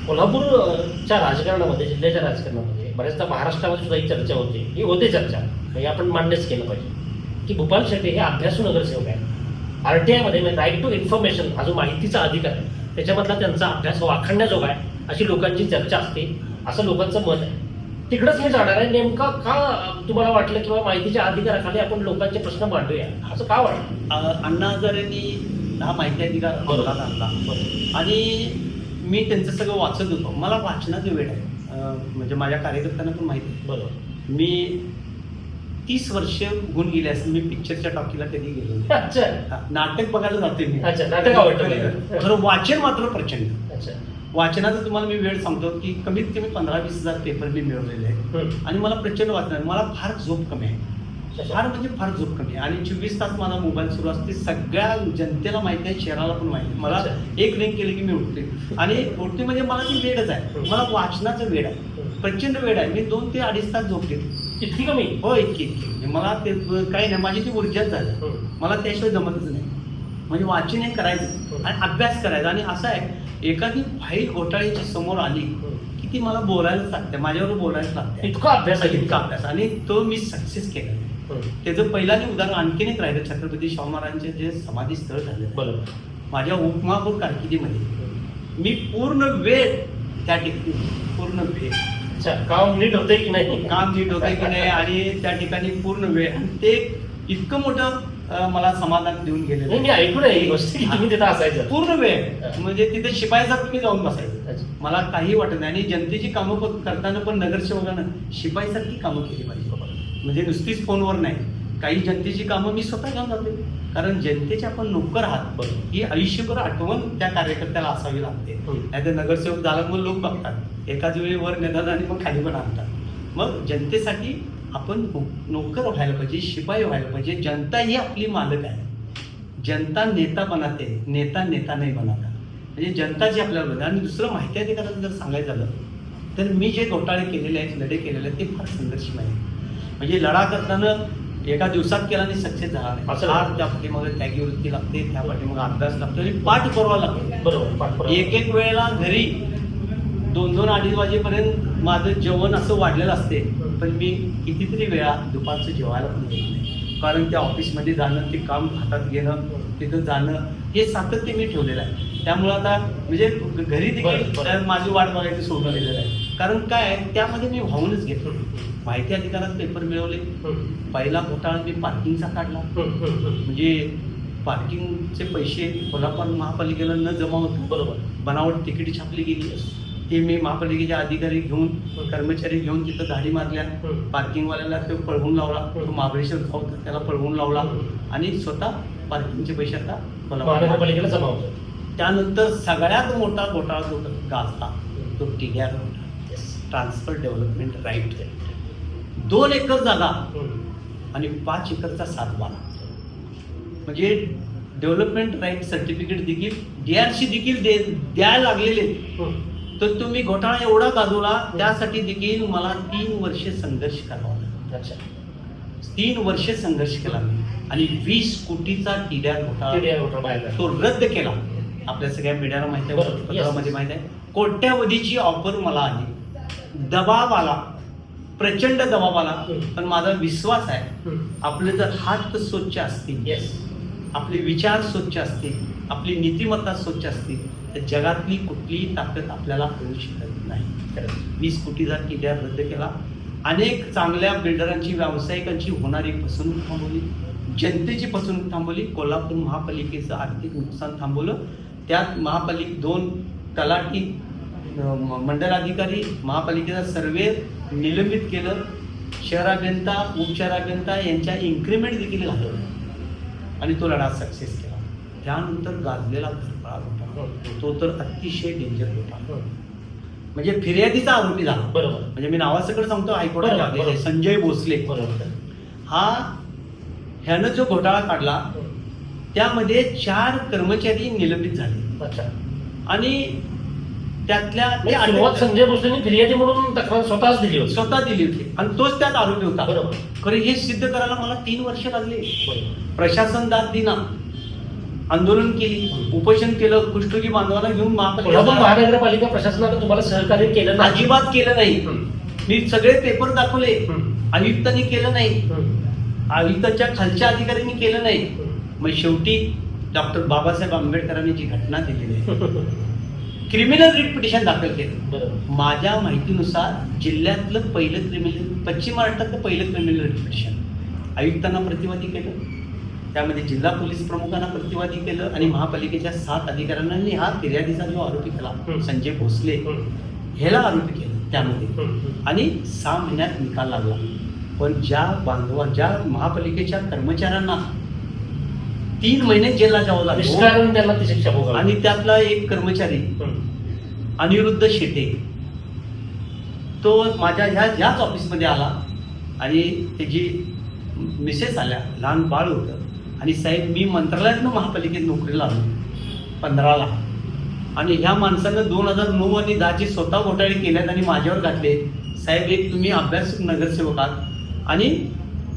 कोल्हापूरच्या राजकारणामध्ये, जिल्ह्याच्या राजकारणामध्ये बऱ्याचदा महाराष्ट्रामध्ये सुद्धा ही चर्चा होते, ही होते चर्चा, हे आपण मान्यच केलं पाहिजे की भूपाल शेटे हे अभ्यासू नगरसेवक आहेत. आरटीआयमध्ये म्हणजे राईट टू इन्फॉर्मेशन हा जो माहितीचा अधिकार आहे त्याच्यामधला त्यांचा अभ्यास वाखाणण्याजोगा आहे अशी लोकांची चर्चा असते, असं लोकांचं मत आहे. तिकडंच मी जाणार आहे. नेमका का तुम्हाला वाटलं किंवा माहितीच्या अधिकाराखाली आपण लोकांचे प्रश्न मांडूया, असं का वाटलं? अण्णा हजारेंनी हा माहिती अधिकार अंमलात आणला आणि मी त्यांचं सगळं वाचत होतो. मला वाचनाचं वेळ आहे. म्हणजे माझ्या कार्यकर्त्यांना पण माहिती आहे. बरोबर. मी 30 वर्ष होऊन गेले असेल मी पिक्चरच्या टॉकीला कधी गेलो. अच्छा. नाटक बघायला जाते मी. अच्छा, नाटक आवडतं. खरं वाचन मात्र प्रचंड. अच्छा. वाचनाचं तुम्हाला मी वेळ सांगतो की कमीत कमी 15-20 हजार पेपर मी मिळवलेले आहेत आणि मला प्रचंड वाचन. मला फार झोप कमी आहे, फार म्हणजे फार झोप कमी आहे. आणि 24 तास माझा मोबाईल सुरू असते. सगळ्या जनतेला माहिती आहे, शहराला पण माहिती आहे. मला एक रिंग केली की मी उठते आणि उठते म्हणजे मला ती वेळच आहे. मला वाचनाचं वेळ आहे, प्रचंड वेळ आहे. मी 2 ते 2.5 तास झोपते. इतकी कमी? हो, इतकी म्हणजे मला ते काही नाही, माझी ती ऊर्जाच झाली. मला त्याशिवाय जमतच नाही. म्हणजे वाचन हे करायचं आणि अभ्यास करायचा. आणि असं आहे, एखादी फाईल घोटाळ्याच्या समोर आली की ती मला बोलायलाच लागते, माझ्याबरोबर बोलायलाच लागते. इतका अभ्यास आहे, इतका अभ्यास. आणि तो मी सक्सेस केला. त्याचं पहिल्याने उदाहरण आणखीन एक राहिलं, छत्रपती शाहू महाराजांचे जे समाधी स्थळ झाले. बरोबर. माझ्या उपमापूर कारकिर्दीमध्ये मी पूर्ण वेळ त्या ठिकाणी, पूर्ण वेळ. अच्छा, काम नीट होतंय की नाही, काम नीट होतंय की नाही, आणि त्या ठिकाणी पूर्ण वेळ. आणि ते इतकं मोठं मला समाधान देऊन गेलेलं. मी ऐकून आहे ही गोष्ट की तुम्ही तिथं असायचं पूर्ण वेळ. म्हणजे तिथे शिपाईसारखं मी जाऊन बसायचं. मला काही वाटत नाही. आणि जनतेची कामं करताना पण नगरसेवकानं शिपाईसारखी कामं केली पाहिजे. म्हणजे नुसतीच फोनवर नाही, काही जनतेची कामं मी स्वतः घेऊन जाते. कारण जनतेचे आपण नोकर आहात ही आयुष्यभर आठवण त्या कार्यकर्त्याला असावी लागते. नाही तर नगरसेवक झाला मग लोक बघतात, एकाच वेळी वर नेतात आणि मग खाली पण आणतात. मग जनतेसाठी आपण नोकर व्हायला पाहिजे, शिपाई व्हायला पाहिजे. जनता ही आपली मालक आहे. जनता नेता बनाते, नेता नेता नाही बनाता. म्हणजे जनता जी आपल्याला बनते. आणि दुसरं माहिती अधिकाराचं जर सांगायचं झालं तर मी जे घोटाळे केलेले आहेत, लढे केलेले आहेत, ते फार संघर्षमय आहे. म्हणजे लढा करताना एका दिवसात केला आणि सक्सेस झाला नाही. फार त्या पाठीमागे त्यागी वृत्ती लागते, त्या पाठीमागे अभ्यास लागतो आणि पाठ करावा लागतो. बरोबर. एक वेळेला घरी 2-2, 2:30 वाजेपर्यंत माझं जेवण असं वाढलेलं असते, पण मी कितीतरी वेळा दुपारचं जेवायला पण येत नाही. कारण त्या ऑफिसमध्ये जाणं, ते काम हातात घेणं, तिथं जाणं, हे सातत्य मी ठेवलेलं आहे. त्यामुळं आता म्हणजे घरी देखील माझी वाट बघायचं सोडून दिलेलं आहे. कारण काय, त्यामध्ये मी वाहूनच घेतो. माहिती अधिकारात पेपर मिळवले. पहिला घोटाळा मी पार्किंगचा काढला. म्हणजे पार्किंगचे पैसे कोल्हापूर महापालिकेला न जमा होतं. बरोबर. बनावट तिकीट छापली गेली. ते मी महापालिकेचे अधिकारी घेऊन, कर्मचारी घेऊन तिथं गाडी मारल्या. पार्किंगवाल्याला तो पळवून लावला. तो महाबळेश्वर होता, त्याला पळवून लावला आणि स्वतः पार्किंगचे पैसे आता महापालिकेला जमा होतात. त्यानंतर सगळ्यात मोठा घोटाळा जो गाजला तो TDR transfer development right. 2 acre जागा आणि 5 एकरचा सातबारा. म्हणजे डेव्हलपमेंट राईट सर्टिफिकेट देखील DRC देखील द्यायला लागलेले. तर तुम्ही घोटाळा एवढा गाजवला, त्यासाठी देखील मला 3 वर्ष संघर्ष करावा लागला. अच्छा. 3 वर्षे संघर्ष केला मी आणि 20 कोटीचा TDR घोटाळा तो रद्द केला. आपल्या सगळ्या मीडियाला माहिती आहे, बरोबर. पत्रामध्ये माहिती आहे. कोट्यावधीची ऑफर मला आली, दबाव आला, प्रचंड दबाव आला, पण माझा विश्वास आहे आपले जर हात स्वच्छ असतील, आपले विचार स्वच्छ असतील, आपली नीतिमत्ता स्वच्छ असतील तर जगातली कुठलीही ताकद आपल्याला करू शकत नाही. 20 कोटीचा TDR रद्द केला. अनेक चांगल्या बिल्डरांची, व्यावसायिकांची होणारी फसवणूक थांबवली, जनतेची फसवणूक थांबवली, कोल्हापूर महापालिकेचं आर्थिक नुकसान थांबवलं. त्यात 2 तलाठी, मंडलाधिकारी, महापालिकेचा सर्वे निलंबित केलं, शहर अभियंता, उपशहर अभियंता यांच्या इन्क्रिमेंट देखील घालवलं आणि तो लढा सक्सेस केला. त्यानंतर गाजलेला घरफाळा घोटाळा, तो तर अतिशय डेंजर घोटाळा, म्हणजे फिर्यादीचा आरोपी झाला. बरोबर. म्हणजे मी नावासकट सांगतो, हायकोर्टाच्या आदेश आहे, संजय भोसले. ह्यानं जो घोटाळा काढला त्यामध्ये 4 कर्मचारी निलंबित झाले आणि त्यातल्या संजय भोसलेंनी फिर्यादी म्हणून तक्रार स्वतःच दिली होती, स्वतः दिली होती आणि तोच त्यात आरोपी होता. बरोबर. खरं हे सिद्ध करायला मला 3 वर्ष लागले. प्रशासन दाद दिना, आंदोलन केली, उपोषण केलं, कुष्ठरोगी बांधवांना घेऊन महानगरपालिका प्रशासनाने तुम्हाला सहकार्य केलं नाही? अजिबात केलं नाही. मी सगळे पेपर दाखवले, आयुक्तांनी केलं नाही, आयुक्ताच्या खालच्या अधिकाऱ्यांनी केलं नाही. मग शेवटी डॉक्टर बाबासाहेब आंबेडकरांनी जी घटना दिलेली आहे, क्रिमिनल रिट पिटिशन दाखल केलं. माझ्या माहितीनुसार जिल्ह्यातलं पहिलं क्रिमिनल, पश्चिम महाराष्ट्रातलं पहिलं क्रिमिनल रिट पिटिशन आयुक्तांना प्रतिवादी केलं, त्यामध्ये जिल्हा पोलीस प्रमुखांना प्रतिवादी केलं आणि महापालिकेच्या 7 अधिकाऱ्यांनी हा फिर्यादीचा जो आरोपी केला संजय भोसले ह्याला आरोपी केलं त्यामध्ये आणि 6 महिन्यात निकाल लागला. पण ज्या महापालिकेच्या कर्मचाऱ्यांना 3 महिने जेलला जावं लागलं त्यांना ती शिक्षा भोगावी. आणि त्यातला एक कर्मचारी अनिरुद्ध शेटे तो माझ्या ह्याच ऑफिसमध्ये आला आणि त्याची मिसेस आल्या, लहान बाळ होतं आणि साहेब मी मंत्रालयातनं महापालिकेत नोकरीला आलो 15ला आणि ह्या माणसानं 2009 आणि 10ची स्वतः घोटाळे केल्यात आणि माझ्यावर घातले. साहेब एक तुम्ही अभ्यासक नगरसेवक आहात. आणि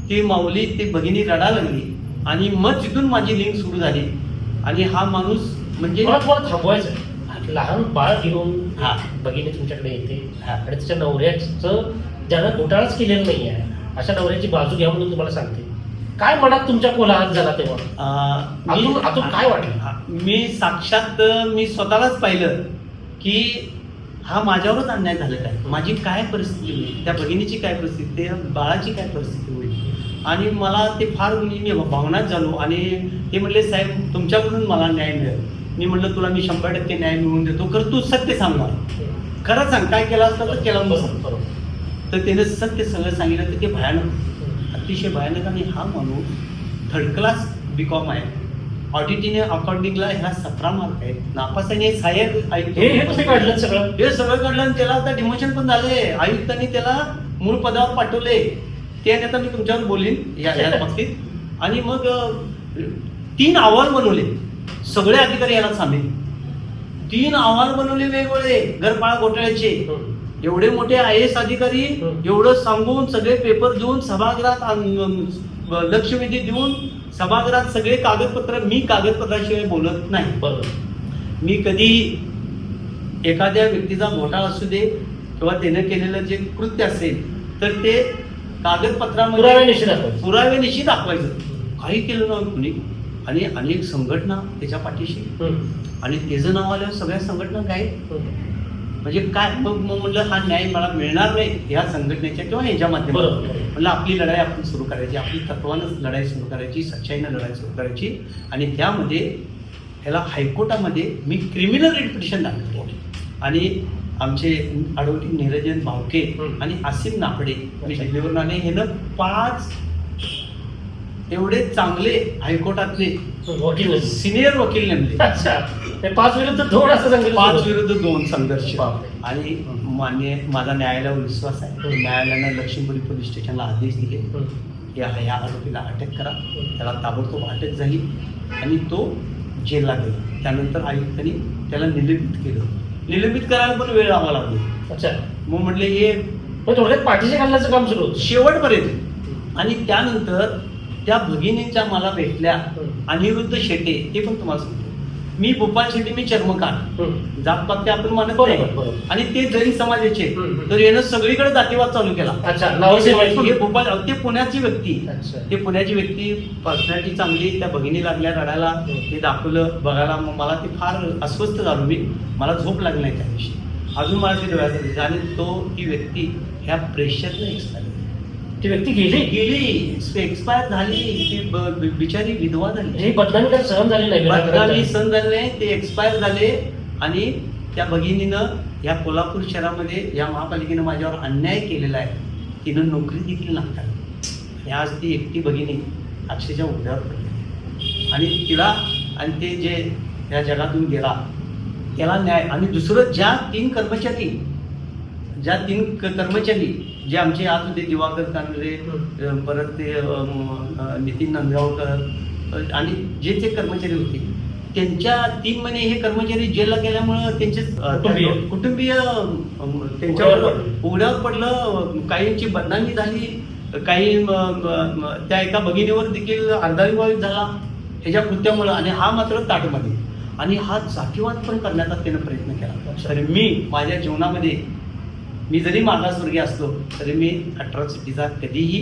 ती माऊली, ती भगिनी रडा लागली आणि मग तिथून माझी लिंक सुरू झाली आणि हा माणूस म्हणजे थांबवायचं. लहान बाळ घेऊन भगिनी तुमच्याकडे येते आणि तिच्या नवऱ्याचं ज्यानं घोटाळाच केलेला नाही आहे अशा नवऱ्याची बाजू घ्या म्हणून तुम्हाला सांगते. काय मनात तुमच्या कोलाहल झाला तेव्हा? काय वाटलं? मी साक्षात मी स्वतःलाच पाहिलं की हा माझ्यावरच अन्याय झालेला आहे. माझी काय परिस्थिती होईल, त्या भगिनीची काय परिस्थिती, त्या बाळाची काय परिस्थिती होईल आणि मला ते फार मी भावनात झालो आणि ते म्हणले साहेब तुमच्याकडून मला न्याय मिळेल. मी म्हटलं तुला मी 100% न्याय मिळवून देतो, खरं तू सत्य सांगणार, खरं सांग काय केलं असतं तर केलं नसतं. तर त्याने सत्य सगळं सांगितलं तर ते भयानक, अतिशय भयानक. आणि हा माणूस 3rd क्लास BCom आहे, ऑडिटिंग अकाउंटिंगला ह्याला 17 मार्क आहेत, नापासाने साहेब काढलं सगळं, हे सगळं काढलं आणि त्याला आता डिमोशन पण झाले. आयुक्तांनी त्याला मूळ पदावर पाठवले. ते आता मी तुमच्यावर बोलीन या बाबतीत. आणि मग 3 अहवाल बनवले, सगळे अधिकारी याला सामील. 3 अहवाल बनवले वेगवेगळे घरफाळा घोटाळ्याचे. एवढे मोठे IAS अधिकारी एवढं सांगून सगळे पेपर देऊन सभागृहात लक्षवेधी देऊन सभागृहात सगळे कागदपत्र, मी कागदपत्राशिवाय बोलत नाही. मी कधी एखाद्या व्यक्तीचा घोटाळा असू दे किंवा त्याने केलेलं जे कृत्य असेल तर ते कागदपत्रामध्ये पुराव्यानिशी दाखवायचं. काही केलं ना कुणी. आणि अनेक संघटना त्याच्या पाठीशी आणि त्याचं नाव आल्यावर सगळ्या संघटना काय म्हणजे काय. मग म्हटलं हा न्याय मला मिळणार नाही ह्या संघटनेच्या किंवा ह्याच्या माध्यमातून. म्हटलं आपली लढाई आपण सुरू करायची, आपली तत्वानं लढाई सुरू करायची, सच्चाईनं लढाई सुरू करायची. आणि त्यामध्ये ह्याला हायकोर्टामध्ये मी क्रिमिनल रिट पिटिशन दाखल केलं आणि आमचे ॲडव्होकेट निरंजन भावके आणि आसिम नाफडे आणि दिल्लीवरून आले. ह्यानं 5 एवढे चांगले हायकोर्टातले वकील, सिनियर वकील नेमले. 5 विरुद्ध 2 असं सांगितलं. 5 विरुद्ध 2 संघर्ष. आणि माझा न्यायालयावर विश्वास आहे. न्यायालयानं लक्ष्मीपुरी पोलीस स्टेशनला आदेश दिले या आरोपीला अटक करा. त्याला ताबडतोब अटक झाली आणि तो जेलला गेला. त्यानंतर आयुक्तांनी त्याला निलंबित केलं. निलंबित करायला पण वेळ लावावा लागला. मग म्हटले हे थोडक्यात पाठीशी घालण्याचं काम सुरू होतं शेवटपर्यंत. आणि त्यानंतर त्या भगिनीच्या मला भेटल्या अनिरुद्ध शेटे, ते पण तुम्हाला सांगतो मी भोपाळ शेटे, मी चर्मकार, जातपात ते आपण मानत नाही, आणि ते जैन समाजाचे, तर यानं सगळीकडे जातीवाद चालू केला. हे भोपाळ, ते पुण्याची व्यक्ती, ते पुण्याची व्यक्ती, पर्सनॅलिटी चांगली, त्या भगिनी लागल्या रडायला, ते दाखवलं बघायला, मग मला ते फार अस्वस्थ झालो मी, मला झोप लागली नाही त्या दिवशी, अजून मला ते डोळ्यात, आणि ती व्यक्ती ह्या प्रेशरनं एक्सपायर, ती व्यक्ती गेली एक्सपायर झाली, ती बिचारी विधवा झाली, बदनामी सहन झाली नाही, बदनामी सहन झाली नाही, ते एक्सपायर झाले. आणि त्या भगिनीनं या कोल्हापूर शहरामध्ये या महापालिकेनं माझ्यावर अन्याय केलेला आहे, तिनं नोकरी देखील नाकारली, आणि आज ती एकटी भगिनी अक्षरशः उघड्यावर पडली, आणि तिला, आणि ते जे या जगातून गेला त्याला न्याय. आणि दुसरं, ज्या तीन कर्मचारी जे आमचे आज होते, दिवाकर कांबळे, परत ते नितीन नंदगावकर, आणि जे कर्मचारी होते, त्यांच्या 3 महिने हे कर्मचारी जेलला गेल्यामुळं त्यांचे कुटुंबीय त्यांच्यावर उघड्यावर पडलं, काहींची बदनामी झाली, काही त्या एका भगिनीवर देखील अर्धाविवाहित झाला ह्याच्या कृत्यामुळं, आणि हा मात्र ताटमध्ये, आणि हा जातीवाद पण करण्याचा त्यानं प्रयत्न केला. तर मी माझ्या जीवनामध्ये, मी जरी मागासवर्गीय असलो तरी मी अट्रॉसिटीचा कधीही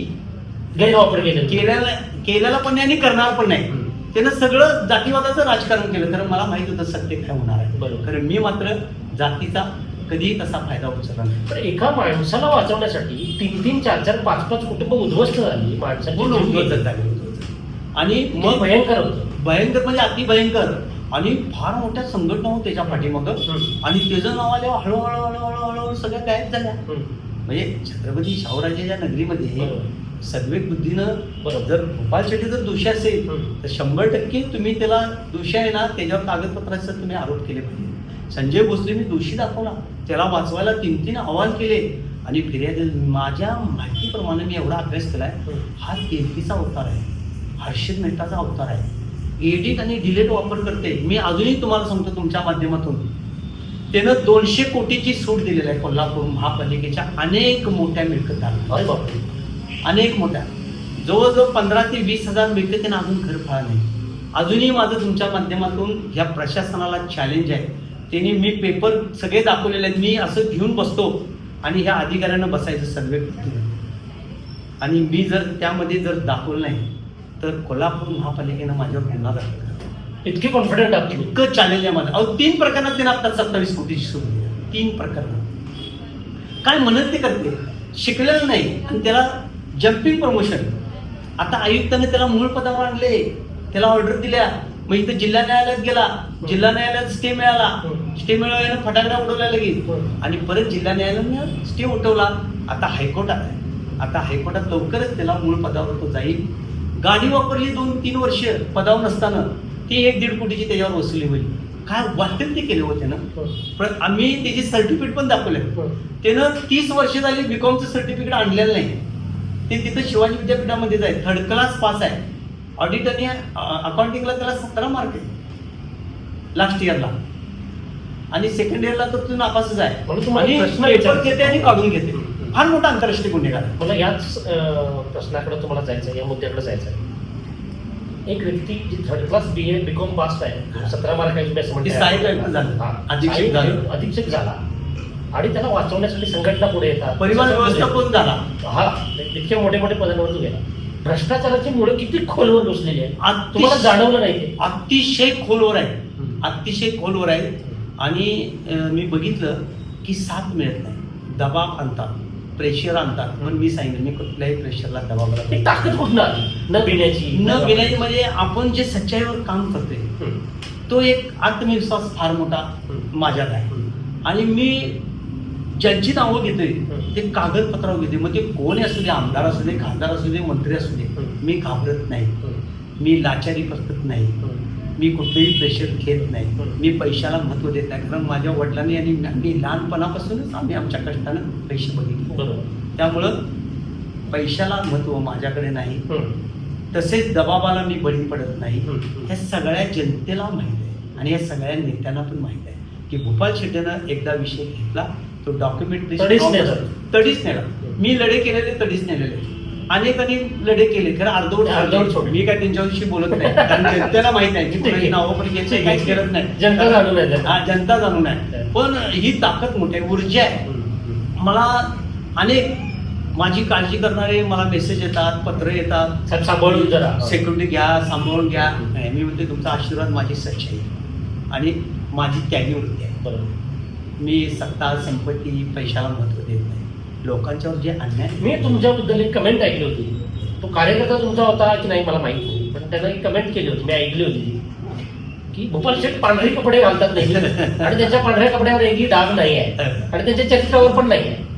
गैरवापर केलेला पण नाही आणि करणार पण नाही. त्यानं सगळं जातीवादाचं राजकारण केलं, कारण मला माहित होतं सत्य काय होणार आहे. बरोबर. कारण मी मात्र जातीचा कधीही तसा फायदा उचलला नाही. तर एका माणसाला वाचवण्यासाठी 3-3, 4-4, 5-5 कुटुंब उद्ध्वस्त झाली, माणसाची आणि मग भयंकर होतं, भयंकर म्हणजे अति भयंकर, आणि फार मोठ्या संघटना होत्या त्याच्या पाठीमागं, आणि त्याचं नाव आल्यावर हळूहळू सगळ्या गायब झाल्या. म्हणजे छत्रपती शाहूराजाच्या नगरीमध्ये सद्विक बुद्धीनं जर भोपाळ शेट्टी जर दोषी असेल तर 100% तुम्ही त्याला दोषी आहे ना, त्याच्यावर कागदपत्राचे तुम्ही आरोप केले पाहिजे. संजय भोसले मी दोषी दाखवला, त्याला वाचवायला 3-3 अहवाल केले, आणि फिर्याद, माझ्या माहितीप्रमाणे मी एवढा अभ्यास केलाय, हा केल्कीचा अवतार आहे, हर्षद मेहताचा अवतार आहे, एडिट आणि डिलीट वापर करते. मी अजूनही तुम्हाला सांगतो तुमच्या माध्यमातून, त्यानं 200 कोटीची सूट दिलेली आहे कोल्हापूर महापालिकेच्या अनेक मोठ्या मिळकतांना, अनेक मोठ्या, जवळजवळ 15 ते 20 हजार मिळकत त्यांना अजून घर फाळा नाही. अजूनही माझं तुमच्या माध्यमातून ह्या प्रशासनाला चॅलेंज आहे, त्यांनी, मी पेपर सगळे दाखवलेले आहेत, मी असं घेऊन बसतो आणि ह्या अधिकाऱ्यांना बसायचं सर्वे, आणि मी जर त्यामध्ये जर दाखवलं नाही तर कोल्हापूर महापालिकेनं माझ्यावर गुन्हा दाखल करा. इतके कॉन्फिडंट आहात, इतकं चॅलेंज आहे माझं. 3 प्रकरणात त्यांना आता 27 कोटीची सूट दिली. 3 प्रकरणात काय म्हणत ते करते, शिकलेलं नाही, आणि त्याला जम्पिंग प्रमोशन. आता आयुक्ताने त्याला मूळ पदावर आणले, त्याला ऑर्डर दिल्या, मग इथं जिल्हा न्यायालयात गेला, जिल्हा न्यायालयात स्टे मिळाला, स्टे मिळाल्यानं फटाकड्या उडवल्या लगेच, आणि परत जिल्हा न्यायालयानं स्टे उठवला. आता हायकोर्टात आहे, आता हायकोर्टात लवकरच त्याला मूळ पदावर तो जाईल. गाडी वापरली 2-3 वर्ष पदावर नसताना, ती 1-1.5 कोटीची त्याच्यावर वसुली होईल. काय वाटेल ते केलं होतं त्यानं. आम्ही त्याची सर्टिफिकेट पण दाखवले, त्यानं 30 वर्ष झाली बीकॉमचं सर्टिफिकेट आणलेलं नाही, ते तिथं शिवाजी विद्यापीठामध्ये जाईल, 3rd क्लास पास आहे. ऑडिट आणि अकाउंटिंगला त्याला 17 मार्क आहे लास्ट इयरला, आणि सेकंड इयरला तर तू नापासच आहे, आणि पेपर घेते आणि काढून घेते. फार मोठा आंतरराष्ट्रीय गुन्हेगार. मला याच प्रश्नाकडे तुम्हाला जायचं आहे, या मुद्द्याकडे जायचं आहे. एक व्यक्ती जी 3rd class BA BCom pass आहे, 17 मार्काची अधीक्षक झाला, आणि त्याला वाचवण्यासाठी संघटना पुढे येतात, परिवार व्यवस्थापन झाला, हा इतके मोठे मोठे पदांवर तो गेला. भ्रष्टाचाराची मुळे किती खोलवर घुसलेली आहे, तुम्हाला जाणवलं नाही ते? अतिशय खोलवर आहे, अतिशय खोलवर आहे. आणि मी बघितलं की साथ मिळत नाही, दबाव आणतात, प्रेशर आणतात. म्हणून मी सांगितलं, मी कुठल्याही प्रेशरला दबावाला, ती ताकद कुठून आली? न भिण्याची म्हणजे आपण जे सच्चाईवर काम करतोय तो एक आत्मविश्वास फार मोठा माझ्यात आहे. आणि मी ज्यांची नावं घेतोय ते कागदपत्रावर घेते, मग ते कोण असू दे, आमदार असू दे, खासदार असू दे, मंत्री असू दे, मी घाबरत नाही, मी लाचारी करत नाही, मी कुठलेही प्रेशर घेत नाही, मी पैशाला महत्त्व देत नाही. कारण माझ्या वडिलांनी आणि मी लहानपणापासूनच आम्ही आमच्या कष्टानं पैसे बघितले, त्यामुळं पैशाला महत्त्व माझ्याकडे नाही. तसेच दबावाला मी बळी पडत नाही. ह्या सगळ्या जनतेला माहीत आहे, आणि या सगळ्या नेत्यांना पण माहीत आहे की भोपाळ शेट्टीनं एकदा विषय घेतला, तो डॉक्युमेंटरी तडीच नेला. मी लढे केलेले तडीच नेलेले, अनेकांनी लढे केले, खरं अर्धवट सोडले. मी काय त्यांच्याविषयी बोलत नाही, कारण जनतेला माहित नाही की कुणाची नावं पण घ्यायची काहीच गरज नाही. जनता जाणून आहे. हा, जनता जाणून आहे. पण ही ताकद मोठी आहे, ऊर्जा आहे. मला अनेक माझी काळजी करणारे मला मेसेज येतात, पत्र येतात, साहेब सांभाळून जरा सिक्युरिटी घ्या, सांभाळून घ्या. नाही, मी म्हणते तुमचा आशीर्वाद माझी सच्चाई आणि माझी त्यागी वृत्ती आहे. बरोबर. मी सत्ता, संपत्ती, पैशाला महत्त्व देत नाही. लोकांच्यावर जे अन्याय मी तुमच्याबद्दल एक कमेंट ऐकली होती. तो कार्यकर्ता तुमचा होता की नाही मला माहित नाही, पण त्यानं एक कमेंट केली होती, मी ऐकली होती ती, की भोपाल शेठ पांढरे कपडे घालतात नाही आणि त्यांच्या पांढऱ्या कपड्यावर एकही डाग नाही आहे आणि त्यांच्या चरित्रावर पण नाही आहे.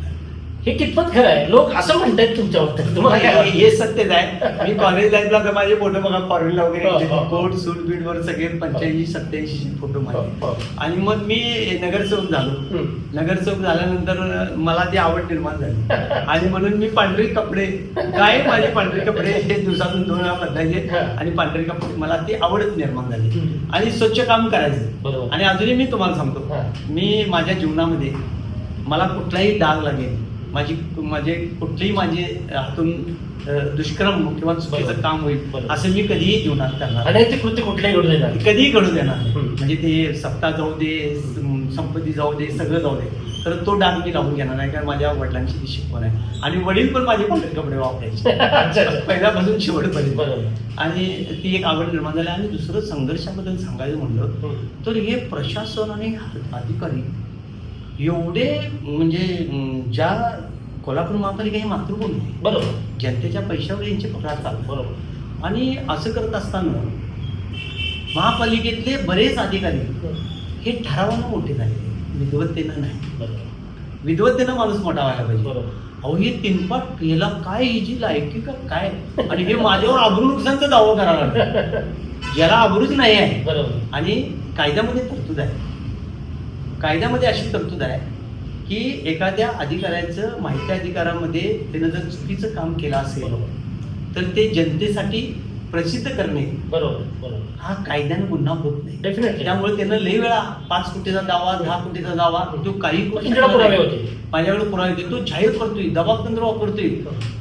हे कितपत खरं आहे? लोक असं म्हणतात तुमच्यावर, तुम्हाला काय वाटतं? हे सत्यच आहे. मी कॉलेज लाईफला तर माझे फोटो बघा, फॉरेनला वगैरे हो. कोट सूट बीट वर सगळे 85-87 फोटो माझे. हो. आणि मग मी नगरसेवक झालो. नगरसेवक झाल्यानंतर मला ती आवड निर्माण झाली आणि म्हणून मी पांढरे कपडे, काय माझे पांढरे कपडे हे दिवसातून 2 वेळा बदलायचे आणि पांढरे कपडे, मला ती आवडच निर्माण झाली आणि स्वच्छ काम करायचं. बरोबर. आणि अजूनही मी तुम्हाला सांगतो, मी माझ्या जीवनामध्ये मला कुठलाही डाग लागेल, माझे कुठलेही माझे हातून दुष्कर्म किंवा चुकीचं काम होईल असं मी कधीही जीवनात करणार आणि ते कृत्य कुठल्याही घडू देणार कधीही घडू देणार नाही. म्हणजे ते सत्ता जाऊ दे, संपत्ती जाऊ दे, सगळं जाऊ दे, तर तो डाग मी लावून घेणार नाही. कारण माझ्या वडिलांची ती शिकवण आहे आणि वडील पण माझे पांढरे कपडे वापरायचे पहिल्यापासून शेवटपर्यंत. आणि ती एक आवड निर्माण झाली. आणि दुसरं संघर्षाबद्दल सांगायचं म्हणलं तर हे प्रशासन आणि अधिकारी एवढे म्हणजे ज्या कोल्हापूर महापालिका ही मातृभूमी आहे, बरोबर, जनतेच्या पैशावर यांचे पगार चालतात. बरोबर. आणि असं करत असताना महापालिकेतले बरेच अधिकारी हे ठरावानं मोठे झाले, विद्वत्तेनं नाही. विद्वत्तेनं माणूस मोठा व्हायला पाहिजे. अहो हे तीनपाट याला काय हिची लायकी का काय, आणि हे माझ्यावर आबरू नुकसानचा दावा करायला ज्याला आबरूच नाही आहे. बरोबर. आणि कायद्यामध्ये तरतूद आहे, कायद्यामध्ये अशी तरतूद आहे की एखाद्या अधिकाऱ्याचं माहिती अधिकारामध्ये त्यानं जर चुकीचं काम केलं असेल तर ते जनतेसाठी प्रसिद्ध करणे बरोबर हा कायद्यानं गुन्हा होत नाही. डेफिनेटली. त्यामुळे त्यानं लई वेळा 5 कोटीचा दावा, 10 कोटीचा दावा, तो काही पुरावे होते, माझ्याकडे पुरावे होते, तो जाहीर करतोय, दबावतंत्र वापरतोय,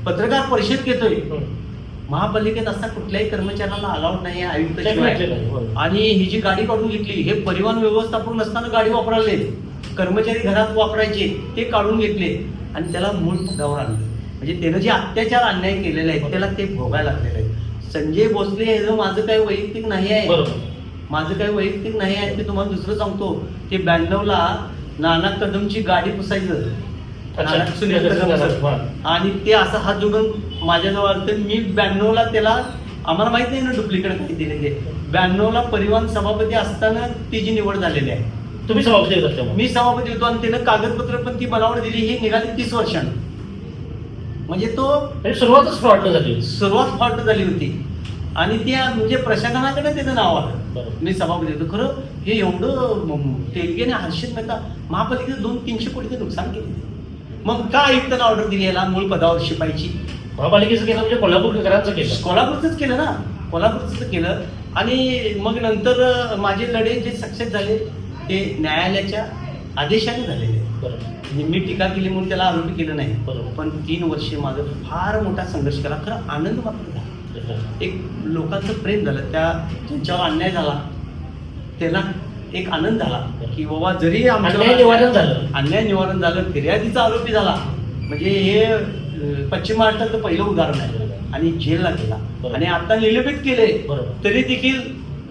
पत्रकार परिषद घेतोय. महापालिकेत असा कुठल्याही कर्मचाऱ्याला अलाउड नाही आहे, आयुक्त. आणि ही जी गाडी काढून घेतली, हे परिवहन व्यवस्थापन नसताना गाडी वापरायले, कर्मचारी घरात वापरायचे ते काढून घेतले आणि त्याला मूळ पदावर आणलं. म्हणजे त्यानं जे अत्याचार अन्याय केलेले आहेत त्याला ते भोगायला लागलेले आहेत. संजय भोसले हे जो माझं काही वैयक्तिक नाही आहे, माझं काही वैयक्तिक नाही आहे ते तुम्हाला दुसरं सांगतो. ते 92ला नाना कदमची गाडी पुसायचं, सुनील कदम, आणि ते असा हात जोडून माझ्याजवळ आलं. तर मी 92ला त्याला, आम्हाला माहित नाही ना डुप्लिकेट काही दिले ते, 92ला परिवहन सभापती असताना ती जी निवड झालेली आहे. तुम्ही सभापती होता? मी सभापती होतो आणि त्यानं कागदपत्र पण ती बनावट दिली. ही निघाली 30 वर्षांनी. म्हणजे तो सुरुवातच फ्रॉड झाली, सुरुवात फॉल्ट झाली होती. आणि त्या म्हणजे प्रशासनाकडे त्याचं नाव आलं. मी सभापती होतो. खरं हे एवढं तेलगेने हर्षित मेहता महापालिकेचं 200-300 कोटीचं नुकसान केले. मग का आयुक्तांना ऑर्डर दिली याला मूळ पदावर शिपायची? महापालिकेचं केलं म्हणजे कोल्हापूरकरांचं केलं, कोल्हापूरचंच केलं ना, कोल्हापूरचं केलं. आणि मग नंतर माझे लढे जे सक्सेस झाले ते न्यायालयाच्या आदेशाने झालेले. म्हणजे मी टीका केली म्हणून त्याला आरोपी केलं नाही. पण 3 वर्षे माझं फार मोठा संघर्ष केला. खरं आनंद मात्र झाला. एक लोकांचं प्रेम झालं, त्यांच्यावर अन्याय झाला त्याला एक आनंद झाला की बाबा जरी अन्याय निवारण झालं, अन्याय निवारण झालं, फिर्यादीचा आरोपी झाला. म्हणजे हे पश्चिम महाराष्ट्राचं पहिलं उदाहरण आहे. आणि जेलला गेला आणि आता निलंबित केले तरी देखील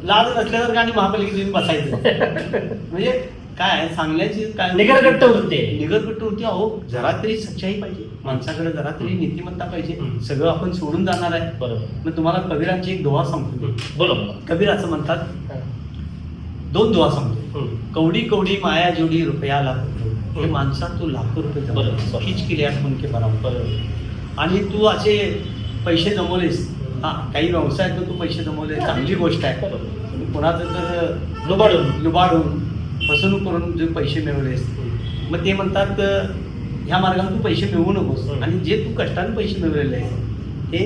लाज नसल्यासारखं आणि महापालिकेत येऊन बसायचं. म्हणजे काय सांगण्याची काय निगरगट्ट वृत्ती, निगरगट्ट वृत्ती. अहो जरा तरी सच्चाई पाहिजे माणसाकडे, जरा तरी नीतिमत्ता पाहिजे. सगळं आपण सोडून जाणार आहे. बरोबर. मग तुम्हाला कबीरांची एक दोहा सांगतो. बरोबर. कबीर असं म्हणतात, 2 दुआ सांगतो. कवडी कवडी माया जोडी रुपया लाख, हे माणसा तू लाखो रुपये खिच केली आठवण के बरोबर. आणि तू असे पैसे जमवलेस, हा काही व्यवसायात तू पैसे जमवले, चांगली गोष्ट आहे. कोणाचं तर लुबाडून फसवणूक करून जे पैसे मिळवलेस, मग ते म्हणतात ह्या मार्गाने तू पैसे मिळवू नकोस. आणि जे तू कष्टाने पैसे मिळवलेले आहेस ते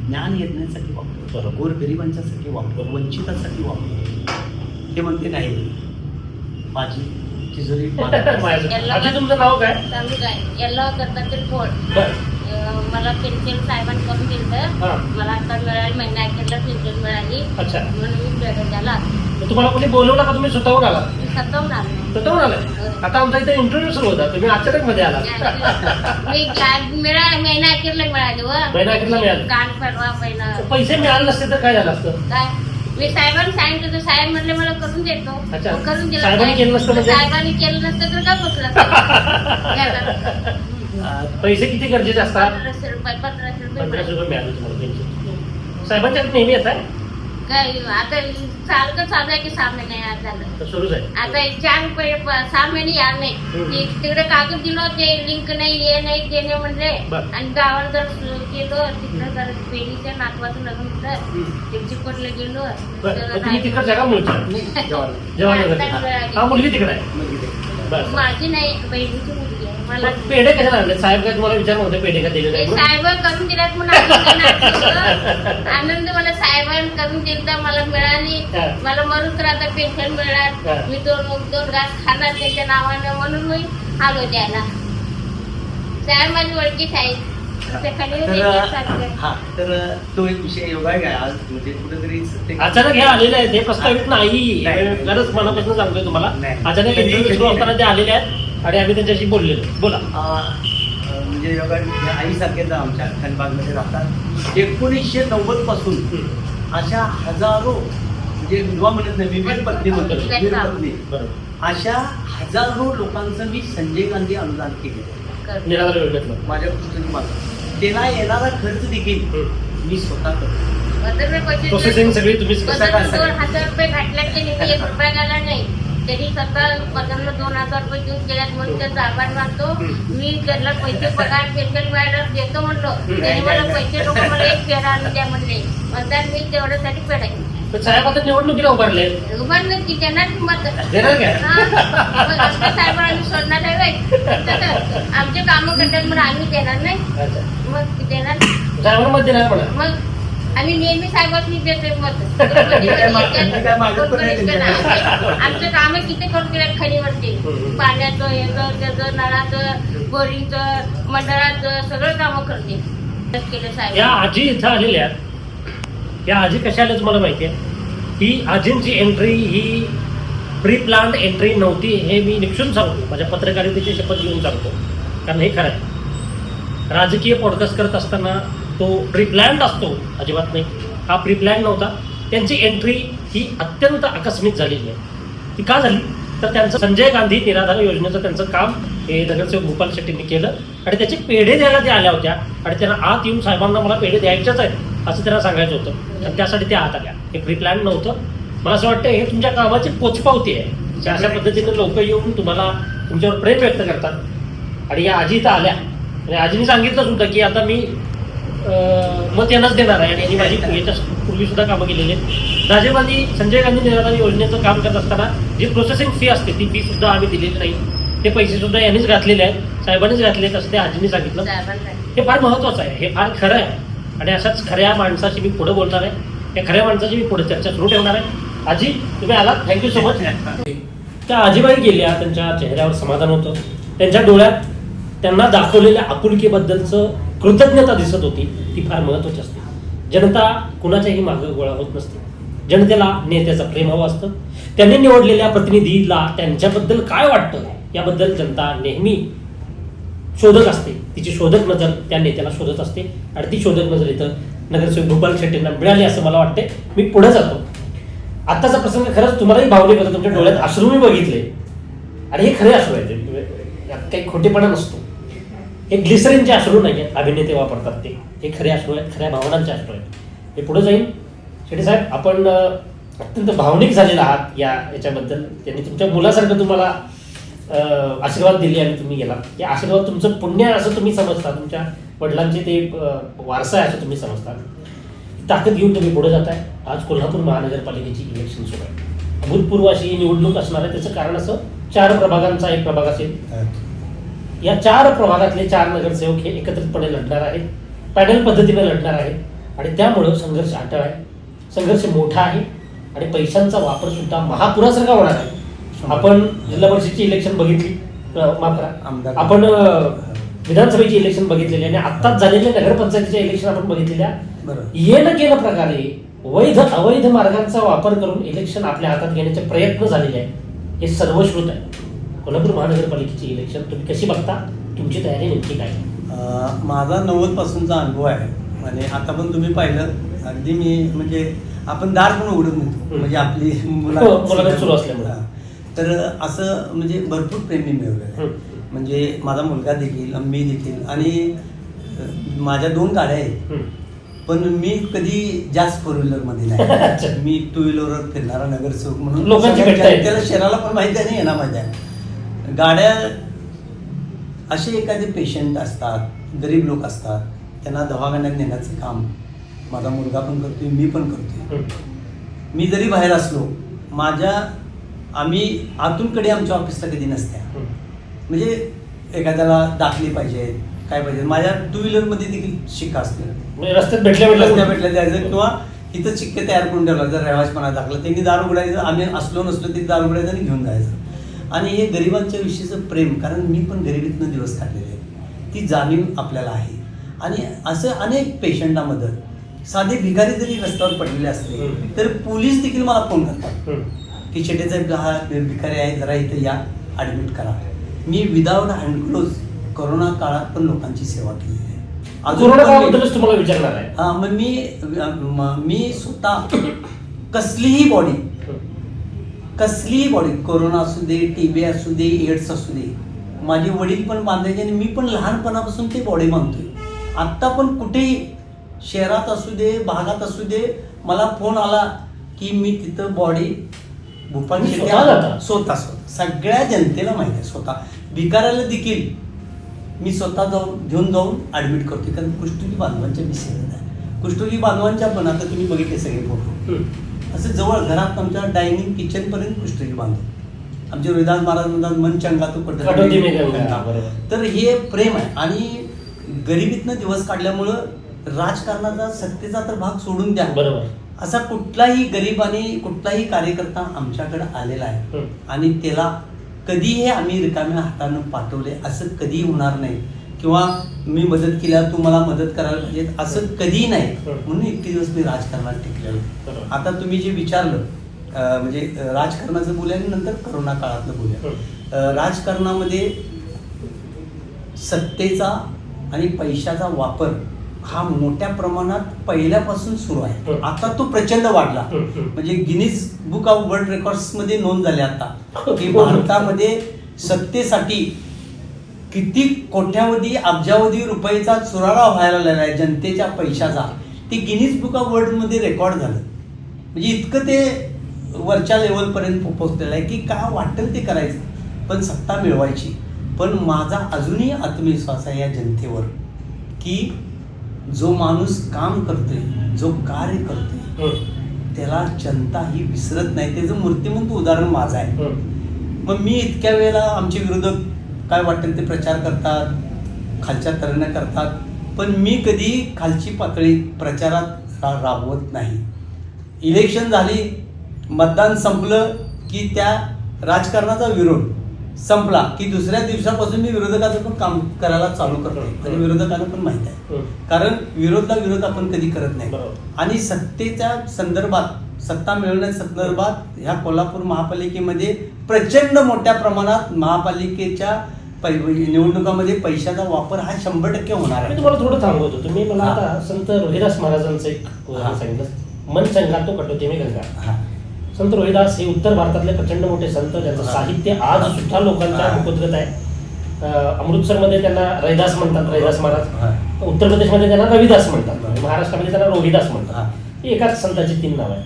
ज्ञान यज्ञासाठी वापर, गोरगरिबांच्यासाठी वापर, वंचितांसाठी वापर. ते म्हणते नाही माझी तिजोरी. तुमचं नाव काय? येल्लो करतात फळ मला पेन्शन साहेबांनी करून दिलं. हा. मला आता मिळाली, महिना अखेरला पेन्शन मिळाली अच्छा. म्हणून मी बेळगावला मग तुम्हाला कोणी बोलवलं का तुम्ही स्वतःहून आला? मी स्वतःहून आलो. स्वतःहून आलाय? आता आमचा इथे इंटरव्ह्यू सुरू होता, तुम्ही अचानक मध्ये आला. मी महिना अखेरला मिळाली व महिना अखेरला मिळाली? काल परवा पहिला पैसे मिळाले नसते तर काय झालं असतं? काय मी साहेबांनी सांगितलं तर साहेब म्हणले मला करून देतो. अच्छा. मग करून दिलं. साहेबांनी केलं नसतं म्हणजे? साहेबांनी केलं नसतं तर काय बसलं पैसे किती गरजेचे असतात? 1500 रुपये 1500 रुपये मिळाले तुम्हाला पेन्शन. साहेबांच्या नेहमी येत आहे? काय आता सारखं चालू आहे की 6 महिने आज झालं. तर सुरूच आहे. आता 4 रुपये 6 महिने या नाही. तिकडे कागद दिलो ते लिंक नाही हे नाही ते नाही म्हणले. बरं. आणि गावाला जर गेलो तिकडे जर पेनीच्या नातवाचं लग्न होतं ते चिपटले गेलो बरं, मग तुम्ही तिकडच्या का मुलच्या? जवाहरनगर. हा, मुलगी तिकडे आहे. बरं. माझी नाही बहिणीची मुलगी आहे. मला मग पेढे कशाला आणले? साहेब काय तुम्हाला विचार नव्हते पेढे का दिले ते नाही? साहेब करून दिल्यात म्हणून आनंद मला साहेबांनी करून दिलं मला मिळाली. हा. मला मरून तर आता पेन्शन हा. मिळाल. मी दोन घास खाणार त्याच्या नावानं म्हणून मी आलो द्यायला. साहेब माझी ओळखीच आहे. तर तो एक विषय योगा आहे काय आज म्हणजे कुठेतरी अचानक हे आलेले आहेत, हे प्रस्तावित नाही. नाही. खरंच मनापासून सांगतोय तुम्हाला. नाही. अचानक इंटरव्ह्यू सुरू असताना ते आलेले आहेत आणि आम्ही त्यांच्याशी बोललेलो. बोला. म्हणजे योगा आईसारखेच आमच्या खनबागमध्ये राहतात. 1990 पासून अशा हजारो म्हणजे विधवा म्हणत नाही विवीर पत्नी म्हणतो विवीर पत्नी बरोबर. अशा हजारो लोकांचं मी संजय गांधी अनुदान केले निराधार योजनेतलं. माझ्या पुस्तकात. त्याला येणारा खर्च देखील मी स्वतः करतो. प्रोसेसिंग सगळी तुम्हीच करता? 2,000 रुपये घातल्यात त्यांनी 1 रुपया घाला नाही. त्यांनी स्वतः पगारला 2,000 रुपये देऊन गेल्यात म्हणून त्याचा आभार मानतो. मी त्याला पैसे पगार पेन्शन मिळायला देतो म्हणलो. त्यांनी मला पैसे नको मला एक पेढा आणून द्या म्हणले. म्हणतात मी तेवढ्यासाठी पेढा घेतला. तर साहेब आता निवडणुकीला उभारले. उभारलं की त्यांना किंमत देणार काय? साहेबांनी सोडणार आहे. आमचे कामं करतात म्हणून आम्ही देणार नाही. अच्छा. मग देणार साहेबांना मत देणार म्हणा. मग आम्ही नेहमी साहेबांनी देतोय मत. आमचं काम किती करून दिलं खणीवरती. पाण्याचं याचं त्याचं नळाचं बोरिंगचं मंडळाचं सगळं कामं करते केलं या साहेब. आजी इथं आलेल्या आहेत. या आजी कशा आल्या तुम्हाला माहिती आहे? ही आजींची एंट्री ही प्री प्लॅन्ड एंट्री नव्हती, हे मी निक्षून सांगतो. माझ्या पत्रकारितेची शपथ घेऊन सांगतो, कारण हे खरं आहे. राजकीय पॉडकास्ट करत असताना तो प्री प्लॅन्ड असतो, अजिबात नाही. हा प्री प्लॅन नव्हता. त्यांची एंट्री ही अत्यंत आकस्मिक झालेली आहे. ती का झाली तर त्यांचं संजय गांधी निराधार योजनेचं त्यांचं काम हे नगरसेवक भूपाल शेट्टींनी केलं आणि त्याचे पेढे द्यायला त्या आल्या होत्या आणि त्यांना आत येऊन साहेबांना मला पेढे द्यायचेच आहेत असं त्यांना सांगायचं होतं आणि त्यासाठी त्या आत आल्या. हे प्री प्लॅन नव्हतं. मला असं वाटतं हे तुमच्या कामाची पोचपावती आहे. अशा पद्धतीने लोक येऊन तुम्हाला तुमच्यावर प्रेम व्यक्त करतात आणि या आजी इथं आल्या आणि आजीने सांगितलंच होतं की आता मी मत यांनाच देणार आहे आणि यांनी माझी याच्या पूर्वी सुद्धा कामं केलेली आहेत. राजीव गांधी संजय गांधी निराधार योजनेचं काम करत असताना जी प्रोसेसिंग फी असते ती फी सुद्धा आम्ही दिलेली नाही. ते पैसे सुद्धा यांनीच घातलेले आहेत, साहेबांनीच घातले आहेत असं ते आजींनी सांगितलं. हे फार महत्त्वाचं आहे, हे फार खरं आहे आणि अशाच खऱ्या माणसाशी मी पुढे बोलणार आहे. या खऱ्या माणसाची मी पुढे चर्चा सुरू ठेवणार आहे. आजी तुम्ही आलात, थँक्यू सो मच. त्या आजीबाई गेल्या, त्यांच्या चेहऱ्यावर समाधान होतं. त्यांच्या डोळ्यात त्यांना दाखवलेल्या आपुलकीबद्दलचं कृतज्ञता दिसत होती. ती फार महत्त्वाची असते. जनता कुणाच्याही मागं गोळा होत नसते. जनतेला नेत्याचं प्रेम हवं असतं. त्यांनी निवडलेल्या प्रतिनिधीला त्यांच्याबद्दल काय वाटतं याबद्दल जनता नेहमी शोधक असते. तिची शोधक नजर त्या नेत्याला शोधत असते आणि ती शोधक नजर इथं नगरसेवक भूपाल शेट्टींना मिळाली असं मला वाटते. मी पुढे जातो. आत्ताचा प्रसंग खरंच तुम्हालाही भावनिक होता. तुमच्या डोळ्यात अश्रू मी बघितले आणि हे खरे अश्रू आहेत, यात काही खोटेपणा नसतो. हे ग्लिसरीनचे अश्रू नाही आहेत, अभिनेते वापरतात ते. हे खरे अश्रू आहेत, खऱ्या भावनांचे अश्रू आहेत. हे पुढे जाईल. शेट्टी साहेब आपण अत्यंत भावनिक झालेला आहात याच्याबद्दल. त्यांनी तुमच्या मुलासारखं तुम्हाला आशीर्वाद दिले आणि तुम्ही गेला. हे आशीर्वाद तुमचं पुण्य असं तुम्ही समजता, तुमच्या वडिलांचे ते वारसा आहे असं तुम्ही समजता. ताकद घेऊन तुम्ही पुढे जाताय. आज कोल्हापूर महानगरपालिकेची इलेक्शन सुरू आहे. अभूतपूर्व अशी ही निवडणूक असणार आहे. त्याचं कारण असं 4 प्रभागांचा एक प्रभाग असेल. या 4 प्रभागातले 4 नगरसेवक हे एकत्रितपणे लढणार आहेत, पॅनल पद्धतीने लढणार आहेत आणि त्यामुळं संघर्ष अटळ आहे, संघर्ष मोठा आहे आणि पैशांचा वापर सुद्धा महापुरासारखा होणार आहे. आपण जिल्हा परिषदची इलेक्शन बघितली, माफ करा, आपण विधानसभेची इलेक्शन बघितलेली आणि आत्ताच झालेल्या नगरपंचायतीच्या इलेक्शन आपण बघितलेल्या बरोबर. येणं केलं प्रकारे वैध अवैध मार्गांचा वापर करून इलेक्शन आपल्या हातात घेण्याचे प्रयत्न झालेले आहे हे सर्वश्रुत आहे. कोल्हापूर महानगरपालिकेची इलेक्शन तुम्ही कशी बघता, तुमची तयारी नेमकी काय? माझा 90 पासूनचा अनुभव आहे आणि आता पण तुम्ही पाहिलं अगदी मी म्हणजे आपण दार पण उघडत नव्हतो म्हणजे आपली मुलाखत सुरू असल्यामुळे. तर असं म्हणजे भरपूर प्रेम मी मिळवलेलं आहे. म्हणजे माझा मुलगा देखील मी देखील आणि माझ्या 2 गाड्या आहेत पण मी कधी जास्त 4 व्हीलरमध्ये नाही. मी 2 व्हीलरवर फिरणारा नगरसेवक म्हणून लोकांची भेटताय. त्याला शहराला पण माहिती आहे ना माझ्या गाड्या. असे एखादे पेशंट असतात, गरीब लोक असतात, त्यांना दवाखान्यात नेण्याचं काम माझा मुलगा पण करतोय, मी पण करतोय. मी जरी बाहेर असलो आम्ही आतूनकडे आमच्या ऑफिसला कधी नसत्या. म्हणजे एखाद्याला दाखली पाहिजे काय पाहिजे माझ्या 2 व्हीलरमध्ये देखील शिक्का असतो. रस्त्यात भेटल्या द्यायचं किंवा इथं शिक्के तयार करून ठेवला जर रहिवासपणा दाखला त्यांनी दार उघडायचं, आम्ही असलो नसलो तरी दार उघडायचं आणि घेऊन जायचं. आणि हे गरिबांच्या विषयीचं प्रेम, कारण मी पण गरिबीतनं दिवस काढलेले आहेत, ती जाणीव आपल्याला आहे. आणि असं अनेक पेशंटांमध्ये साधे भिकारी जरी रस्त्यावर पडलेले असले तर पोलीस देखील मला फोन करतात की शेटेसाहेब हा भिकारी आहे, जरा इथं या, ॲडमिट करा. मी विदाऊट हँडग्लोव्ज कोरोना काळात पण लोकांची सेवा केली आहे. कोरोना तुम्हाला विचारणार आहे. हा मग मी स्वतः कसलीही बॉडी कोरोना असू दे, TB असू दे, एड्स असू दे, माझे वडील पण बांधायचे आणि मी पण लहानपणापासून ते बॉडी बांधतोय. आत्ता पण कुठेही शहरात असू दे, भागात असू दे, मला फोन आला की मी तिथं बॉडी भूपाल स्वतः सगळ्या जनतेला माहिती आहे. स्वतः भिकाऱ्याला देखील मी स्वतः घेऊन जाऊन ॲडमिट करतो. कारण कुष्ठरोगी बांधवांच्या विषय आहे. कुष्ठरोगी बांधवांच्या पण आता तुम्ही बघितले सगळे फोटो असं जवळ घरात आमच्या डायनिंग किचनपर्यंत कुष्ठरोगी बांधतो. आमचे रोहिदास महाराज म्हणतात मन चंगा तो पडतो. तर हे प्रेम आहे. आणि गरिबीतनं दिवस काढल्यामुळं राजकारणाचा सत्तेचा तर भाग सोडून द्या, बरोबर, असा कुठलाही गरीब आणि कुठलाही कार्यकर्ता आमच्याकडे आलेला आहे आणि त्याला कधीही आम्ही रिकाम्या हातानं पाठवले असं कधीही होणार नाही. किंवा मी मदत केल्यावर तू मला मदत करायला पाहिजे असं कधीही नाही. म्हणून इतके दिवस मी राजकारणात टिकलेलो. आता तुम्ही जे विचारलं म्हणजे राजकारणाचं बोलूया आणि नंतर करोना काळातलं बोलूया. राजकारणामध्ये सत्तेचा आणि पैशाचा वापर हा मोठ्या प्रमाणात पहिल्यापासून सुरू आहे. आता तो प्रचंड वाढला. म्हणजे Guinness book of world records मध्ये नोंद झाली आता की भारतामध्ये सत्तेसाठी किती कोट्यावधी अब्जावधी रुपयाचा चुराडा व्हायला लागला आहे जनतेच्या पैशाचा. ते गिनीज बुक ऑफ वर्ल्ड मध्ये रेकॉर्ड झालं. म्हणजे इतकं ते वरच्या लेवलपर्यंत पोहोचलेलं आहे की काय वाटेल ते करायचं पण सत्ता मिळवायची. पण माझा अजूनही आत्मविश्वास आहे या जनतेवर की जो माणूस काम करतोय, जो कार्य करतोय त्याला जनता ही विसरत नाही. त्याचं मूर्तिमंत उदाहरण माझं आहे. मग मी इतक्या वेळेला आमचे विरोधक काय वाटेल ते प्रचार करतात, खालच्या तऱ्हेनं करतात, पण मी कधी खालची पातळी प्रचारात राबवत नाही. इलेक्शन झाली, मतदान संपलं की त्या राजकारणाचा विरोध संपला की दुसऱ्या दिवसापासून मी विरोधकाचं पण काम करायला चालू करतो. आणि विरोधकांना पण माहिती आहे कारण विरोध आपण कधी करत नाही. आणि सत्तेच्या संदर्भात, सत्ता मिळवण्याच्या संदर्भात ह्या कोल्हापूर महापालिकेमध्ये प्रचंड मोठ्या प्रमाणात महापालिकेच्या निवडणुकामध्ये पैशाचा वापर हा 100% होणार आहे. मी तुम्हाला थोडं थांबवतो. तुम्ही मला आता संत रोहिदास महाराजांचं एक उदाहरण सांगितलं, मन चंगा तो कटोते मी गंगा. संत रोहिदास हे उत्तर भारतातले प्रचंड मोठे संत, ज्यांचं साहित्य आज सुद्धा लोकांच्या मुखोद्गत आहे. अमृतसरमध्ये त्यांना रैदास म्हणतात, रैदास महाराज. उत्तर प्रदेशमध्ये त्यांना रविदास म्हणतात, महाराष्ट्रामध्ये त्यांना रोहिदास म्हणतात. ही एकाच संतांची 3 नाव आहेत.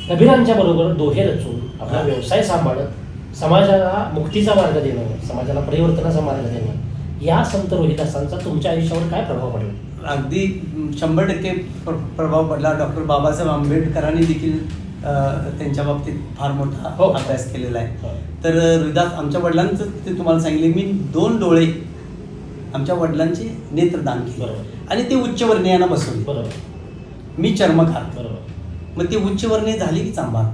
कबीरांच्या बरोबर दोहे रचून आपला व्यवसाय सांभाळत समाजाला मुक्तीचा मार्ग देणं, समाजाला परिवर्तनाचा मार्ग देणं, या संत रोहिदासांचा तुमच्या आयुष्यावर काय प्रभाव पडला? अगदी 100% प्रभाव पडला. डॉक्टर बाबासाहेब आंबेडकरांनी देखील त्यांच्या बाबतीत फार मोठा अभ्यास केलेला आहे. तर रोहिदास आमच्या वडिलांचं ते तुम्हाला सांगितले, मी 2 डोळे आमच्या वडिलांचे नेत्रदान केले आणि ते उच्चवर्णीयांना बसवले. मी चर्मकार. मग ते उच्चवर्णीय झाली की चांभार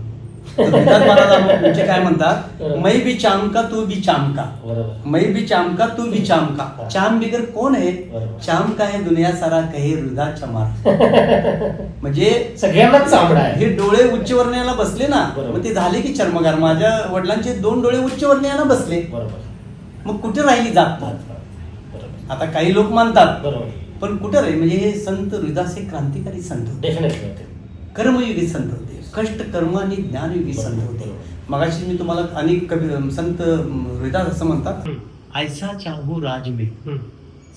तर विकास महाराज तुमचे काय म्हणतात, बरोबर. मै भी चामका तू भी चामका, बरोबर. मै भी चामका तू भी चामका. हा. चाम बिगर कोण आहे, बरोबर. चाम का है दुनिया सारा कहे हृदा चमार. म्हणजे सगळ्यांनाच चामडा आहे. हे डोळे उच्च वर्णीयाला बसले ना, बरोबर. मग ते झाले की चर्मगार. माझ्या वडिलांचे 2 डोळे उच्च वर्णीयाला बसले, बरोबर. मग कुठे राहिली जात पात. बरोबर. आता काही लोक मानतात, बरोबर. पण कुठे राहील. म्हणजे हे संत हृदास हे क्रांतिकारी संत होते, डेफिनेटली. कर्मयुगी संत होते, कष्ट कर्म आणि ज्ञानयुगी संत होते. मगाशी मी तुम्हाला अनेक कवी संत हृदास असं म्हणतात, ऐसा चाहू राज में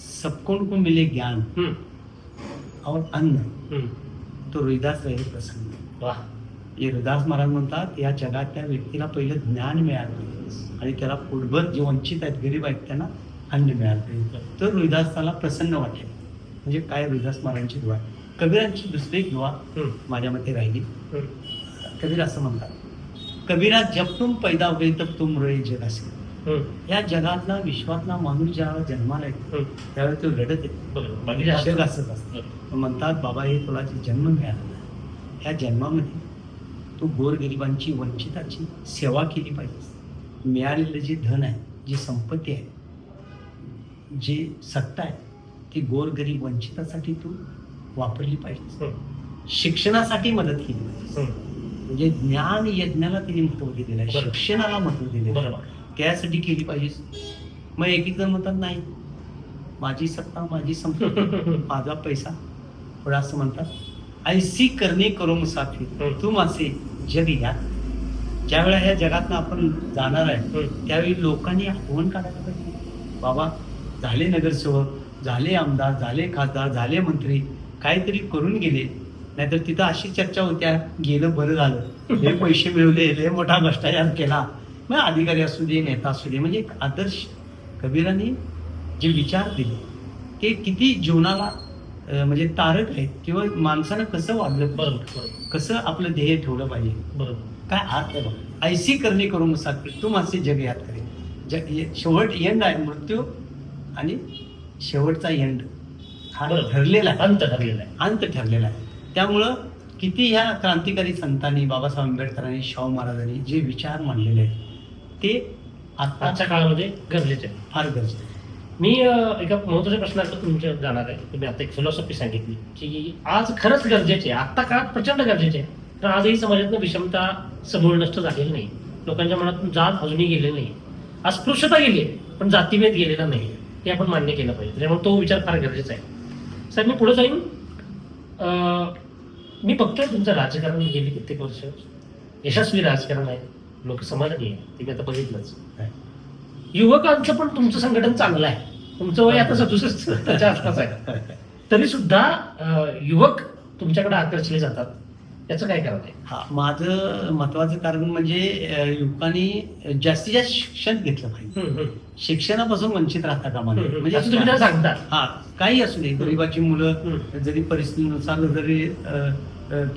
सबको को मिले ज्ञान और अन्न तो रोहिदास रहे प्रसन्न. वाह. हे रोहिदास महाराज म्हणतात, या जगात त्या व्यक्तीला पहिलं ज्ञान मिळालं पाहिजे आणि त्याला पोटभर जे वंचित आहेत, गरीब आहेत, त्यांना अन्न मिळालं पाहिजे. तर रोहिदासाला प्रसन्न वाटेल. म्हणजे काय रोहिदास महाराजांची दुआ. कबीरांची दुसरी एक दुआ माझ्या मते राहिली. कबीर असं म्हणतात, कबीरा जब तुम पैदा हुए तब तुम रहे जग असे. या जगातला विश्वातला माणूस ज्यावेळेला जन्माला येतो त्यावेळेस तो रडत येतो, जग असत असतं. म्हणतात, बाबा हे तुला जे जन्म मिळाला, ह्या जन्मामध्ये तू गोरगरिबांची वंचिताची सेवा केली पाहिजे. मिळालेलं जे धन आहे, जी संपत्ती आहे, जी सत्ता आहे, ती गोरगरीब वंचितासाठी तू वापरली पाहिजे. शिक्षणासाठी मदत केली पाहिजे. म्हणजे ज्ञान यज्ञाला तिने महत्व दिलेलं आहे, शिक्षणाला महत्व दिलेलं आहे, त्यासाठी केली पाहिजे. मग एक जण म्हणतात, नाही माझी सत्ता, माझी संपत्ती, माझा पैसा, थोडं असं म्हणतात, ऐसी करणे करो मुसाफिर तुम असे जग या. ज्यावेळेला ह्या जगातनं आपण जाणार आहे त्यावेळी लोकांनी आठवण काढायला पाहिजे, बाबा झाले नगरसेवक, झाले आमदार, झाले खासदार, झाले मंत्री, काहीतरी करून गेले. नाहीतर तिथं अशी चर्चा होत्या, गेलं बरं झालं, हे पैसे मिळवले, हे मोठा भ्रष्टाचार केला. मग अधिकारी असू दे, नेता असू दे. म्हणजे एक आदर्श कबीरांनी जे विचार दिले ते किती जीवनाला म्हणजे तारक आहेत, किंवा माणसानं कसं वागलं, बरोबर. कसं आपलं ध्येय ठेवलं पाहिजे. बरोबर. काय अर्थ आहे बघा, ऐसी करणे करून मुसाफिर तुम असे जग याद करे. शेवट एंड आहे, मृत्यू आणि शेवटचा एंड हा ठरलेला आहे, अंत ठरलेला आहे. अंत ठरलेला आहे. त्यामुळं किती ह्या क्रांतिकारी संतांनी, बाबासाहेब आंबेडकरांनी, शाहू महाराजांनी जे विचार मांडलेले आहेत ते आजच्या काळामध्ये गरजेचे आहे. फार गरजेचं आहे. मी एका महत्त्वाच्या प्रश्नाकडे तुमच्या जाणार आहे. तुम्ही आता एक फिलॉसॉफी सांगितली की आज खरंच गरजेचे आहे, आत्ता काळात प्रचंड गरजेचे आहे. तर आजही समाजातनं विषमता समूळ नष्ट झालेली नाही, लोकांच्या मनातून जात अजूनही गेलेली नाही, अस्पृश्यता गेली आहे पण जातीभेद गेलेला नाही, हे आपण मान्य केलं पाहिजे. त्यामुळे तो विचार फार गरजेचा आहे. साहेब मी पुढे जाईन. मी बघतोय तुमचं राजकारण गेली कित्येक वर्ष यशस्वी राजकारण आहे, लोक समाधानी आहे, ते मी आता बघितलंच. युवकांचं पण तुमचं संघटन चांगलं आहे. तुमचं वय आता 67 आसपास आहे, तरी सुद्धा युवक तुमच्याकडे आकर्षले जातात. याचं काय कारण आहे? हा, माझं महत्वाचं कारण म्हणजे युवकांनी जास्तीत जास्त शिक्षण घेतलं पाहिजे. शिक्षणापासून वंचित राहता कामा नये. म्हणजे असं तुम्ही त्याला सांगता. हा, काही असू दे, गरिबाची मुलं जरी परिस्थितीनुसार जरी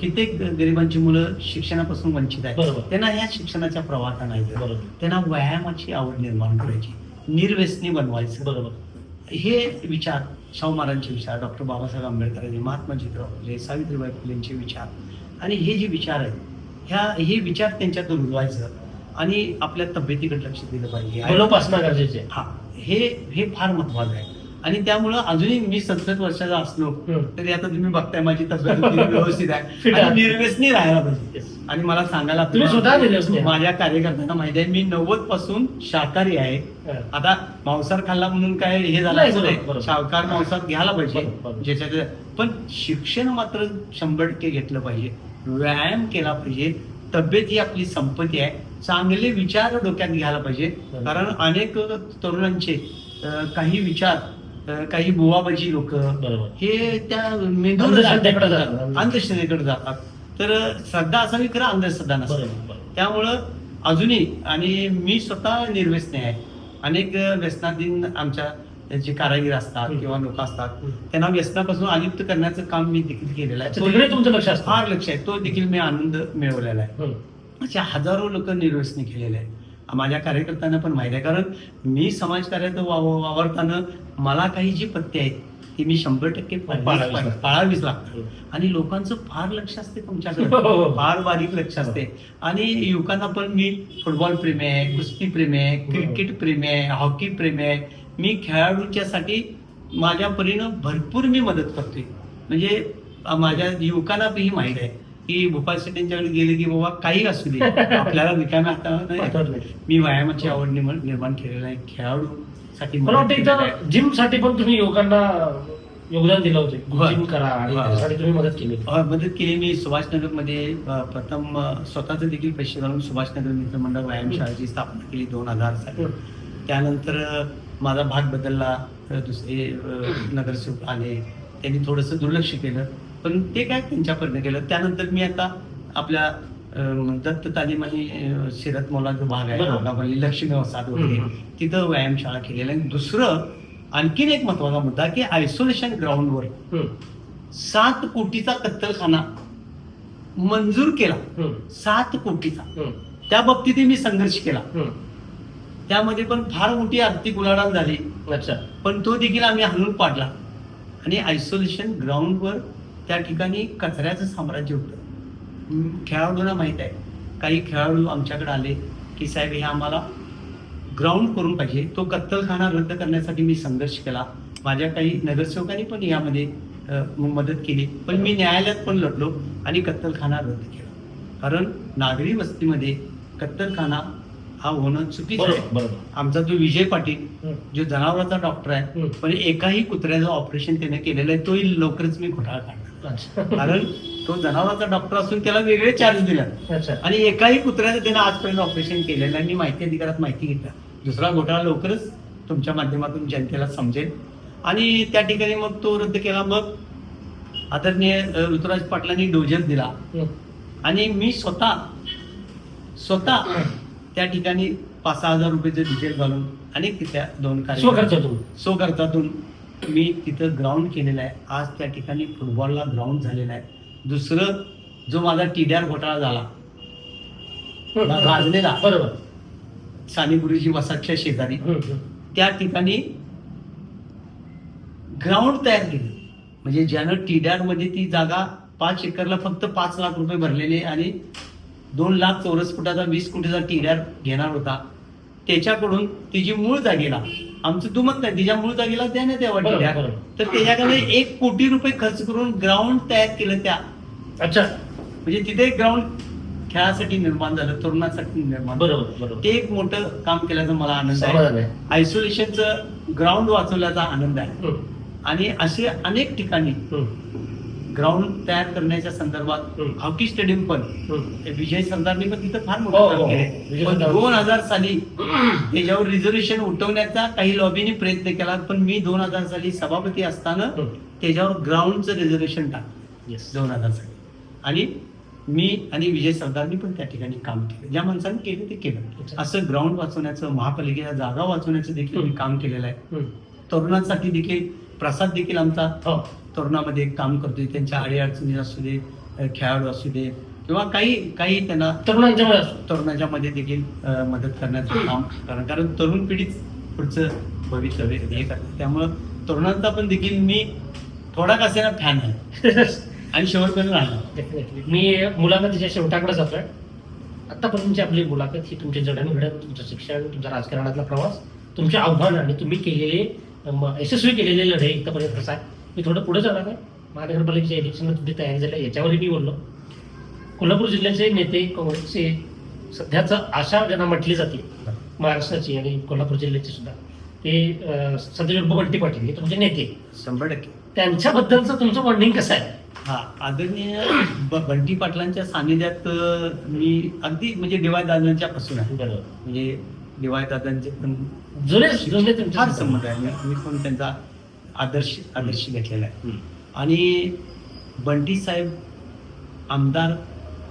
कित्येक गरिबांची मुलं शिक्षणापासून वंचित आहेत, बरोबर. त्यांना ह्या शिक्षणाच्या प्रवाहात आणायचं, बरोबर. त्यांना व्यायामाची आवड निर्माण करायची, निर्व्यसनी बनवायचं. बरोबर. हे विचार शाहू महाराजांचे विचार, डॉक्टर बाबासाहेब आंबेडकरांनी, महात्मा ज्योतिराव फुले, सावित्रीबाई फुलेंचे विचार, आणि हे जे विचार आहेत हे विचार त्यांच्यात रुजवायचं आणि आपल्या तब्येतीकडे लक्ष दिलं पाहिजे. मनोपासना गरजेचे आहे. हा, हे फार महत्वाचं आहे. आणि त्यामुळं अजूनही मी 67 वर्षाचा असलो तरी आता तुम्ही बघताय माझी तब्येत व्यवस्थित आहे आणि निर्व्यसनी राहायला पाहिजे. आणि मला सांगायला तुम्ही स्वतः निर्व्यसनी आहात. माझ्या कार्यकर्त्यांना माहिती आहे, मी 90 पासून शाकाहारी आहे. आता मांसाहार खाल्ला म्हणून काय हे झालं नाही, असं बरोबर. नाही, शाकाहार मांसाहार घ्यायला पाहिजे बरोबर. ज्याच्यात. पण शिक्षण मात्र 100% घेतलं पाहिजे, व्यायाम केला पाहिजे, तब्येत ही आपली संपत्ती आहे, चांगले विचार डोक्यात घ्यायला पाहिजे. कारण अनेक तरुणांचे काही विचार, काही बुवाबाजी लोक हे त्या अंधश्रद्धेकडे जातात. तर श्रद्धा असावी, खरं अंधश्रद्धा नसते. त्यामुळं अजूनही, आणि मी स्वतः निर्व्यसनी आहे. अनेक व्यसनाधीन आमच्या जे कारागीर असतात किंवा लोक असतात, त्यांना व्यसनापासून अलिप्त करण्याचं काम मी देखील केलेलं आहे. तुमचं लक्ष असतं. फार लक्ष आहे, तो देखील मी आनंद मिळवलेला आहे. अशा हजारो लोक निर्व्यसनी केलेले आहेत. माझ्या कार्यकर्त्यांना पण माहिती आहे, कारण मी समाजकार्यात वावरताना मला काही जी पत्ते आहेत ती मी 100% पाळावीच लागतात. आणि लोकांचं फार लक्ष असते तुमच्याकडे, फार बारीक लक्ष असते. आणि युवकांना पण मी फुटबॉल प्रेमी आहे, कुस्ती प्रेमी आहे, क्रिकेट प्रेमी आहे, हॉकी प्रेमी आहे. मी खेळाडूंच्यासाठी माझ्या परीनं भरपूर मी मदत करतोय. म्हणजे माझ्या युवकांना ही माहीत आहे की भोपाळ सिटींच्याकडे गेले की बाबा काही असू दे, आपल्याला रिकाम्या हाताने मी व्यायामाची आवड निर्माण केलेलं आहे. खेळाडूसाठी मला वाटतं इथं जिम साठी पण तुम्ही युवकांना योगदान दिलं होतं, जिम करा आणि त्यासाठी तुम्ही मदत केली. मदत केली. मी सुभाषनगरमध्ये प्रथम स्वतःचे देखील पैसे घालून सुभाषनगर मित्रमंडळ व्यायामशाळेची स्थापना केली 2000 साली. त्यानंतर माझा भाग बदलला, दुसरे नगरसेवक आले, त्यांनी थोडंसं दुर्लक्ष केलं, पण ते काय त्यांच्यापर्यंत केलं. त्यानंतर मी आता आपल्या दत्त तालीम आणि शिरत मोला जो भाग आहे भागामध्ये लक्ष्मी वसाहत वगैरे तिथं व्यायामशाळा केलेला आहे. दुसरं आणखीन एक महत्वाचा मुद्दा की आयसोलेशन ग्राउंडवर 7 कोटीचा कत्तलखाना मंजूर केला. 7 कोटीचा. त्या बाबतीत मी संघर्ष केला. त्यामध्ये पण फार मोठी आर्थिक उलाढाल झाली. अच्छा. पण तो देखील आम्ही हाणून पाडला. आणि आयसोलेशन ग्राउंडवर त्या ठिकाणी कचऱ्याचं साम्राज्य होतं. खेळाडूंना माहीत आहे, काही खेळाडू आमच्याकडे आले की साहेब हे आम्हाला ग्राउंड करून पाहिजे. तो कत्तलखाना रद्द करण्यासाठी मी संघर्ष केला. माझ्या काही नगरसेवकांनी पण यामध्ये मदत केली. पण मी न्यायालयात पण लढलो आणि कत्तलखाना रद्द केला. कारण नागरी वस्तीमध्ये कत्तलखाना हा होणं चुकीचं आहे. आमचा जो विजय पाटील जो जनावरांचा डॉक्टर आहे, पण एकाही कुत्र्याचं ऑपरेशन त्याने केलेलं आहे, तोही लवकरच मी घोटाळा काढणार. कारण तो जनावरांचा डॉक्टर असून त्याला वेगळे चार्ज दिला आणि एकाही कुत्र्याचं त्यानं आजपर्यंत ऑपरेशन केलेलं आहे. मी माहिती अधिकारात माहिती घेतला. दुसरा घोटाळा लवकरच तुमच्या माध्यमातून जनतेला समजेल. आणि त्या ठिकाणी मग तो रद्द केला. मग आदरणीय ऋतुराज पाटलांनी डोजर दिला आणि मी स्वतः त्या ठिकाणी 5-6 हजार रुपयाचं डिझेल घालून आणि तिथल्या 2 स्वखर्चातून मी तिथं ग्राउंड केलेलं आहे. आज त्या ठिकाणी फुटबॉलला ग्राउंड झालेला आहे. दुसरं जो माझा टीडीआर घोटाळा झाला गाजलेला, बरोबर, सानेगुरुजी वसाहतच्या शेजारी, त्या ठिकाणी ग्राउंड तयार केलं. म्हणजे ज्यानं टीडीआर मध्ये ती जागा 5 एकरला फक्त 5 लाख रुपये भरलेले आणि 2 लाख चौरस फुटाचा 20 कोटीचा टीडीआर घेणार होता, त्याच्याकडून तिची मूळ जागेला, आमचं दुमत नाही, तिच्या मूळ जागेला देण्यात यावा टीडीआर, तर त्याच्याकडे 1 कोटी रुपये खर्च करून ग्राउंड तयार केलं. त्या अच्छा, म्हणजे तिथे एक ग्राउंड खेळासाठी निर्माण झालं, तरुणांसाठी निर्माण. बरोबर. ते एक मोठं काम केल्याचा मला आनंद आहे. आयसोलेशनचं ग्राउंड वाचवल्याचा आनंद आहे. आणि असे अनेक ठिकाणी ग्राउंड तयार करण्याच्या संदर्भात हॉकी स्टेडियम पण विजय सरदारने पण तिथं फार मोठं काम केलंय. पण 2000 साली त्याच्यावर रिझर्वेशन उठवण्याचा काही लॉबीने प्रयत्न केला, पण मी 2000 साली सभापती असताना त्याच्यावर ग्राउंडचं रिझर्वेशन टाकलं 2000 साली. आणि मी आणि विजय सरदारनी पण त्या ठिकाणी काम केलं. ज्या माणसाने केलं ते केलं. असं ग्राउंड वाचवण्याचं, महापालिकेच्या जागा वाचवण्याचं देखील मी काम केलेलं आहे. तरुणांसाठी देखील प्रसाद देखील आमचा तरुणामध्ये काम करतोय. त्यांच्या अडीअडचणी असू दे, खेळाडू असू दे किंवा काही त्यांना तरुणांच्या मध्ये देखील मदत करण्याचं काम करणं. कारण तरुण पिढीच पुढचं भविष्य हे करते. त्यामुळं तरुणांचा पण देखील मी थोडा कसेना फॅन आहे आणि शेवटपर्यंत राहणार. मी मुलाखतीच्या शेवटाकडे जातोय. आतापर्यंतची आपली मुलाखत ही तुमची जडणघडण, तुमचं शिक्षण, तुमचा राजकारणातला प्रवास, तुमचे आव्हान आणि तुम्ही केलेले यशस्वी केलेले लढे इथपर्यंत कसं आहे. मी थोडं पुढे जाणार आहे. महानगरपालिकेच्या इलेक्शनला तुमची तयारी झाली याच्यावरही मी बोललो. कोल्हापूर जिल्ह्याचे नेते, काँग्रेसचे सध्याचं आशा ज्यांना म्हटली जाते महाराष्ट्राची आणि कोल्हापूर जिल्ह्याची सुद्धा, ते सध्या बंटी पाटील हे तुमचे नेते 100%. त्यांच्याबद्दलचं तुमचं बॉन्डिंग कसं आहे? आदरणीय बंटी पाटलांच्या सानिध्यात मी अगदी म्हणजे डीवाय दादांच्या पासून आहे. म्हणजे डीवाय दादांचे पण जुने फार संबंध आहे. मी पण त्यांचा आदर्श घेतलेला आहे. आणि बंटी साहेब आमदार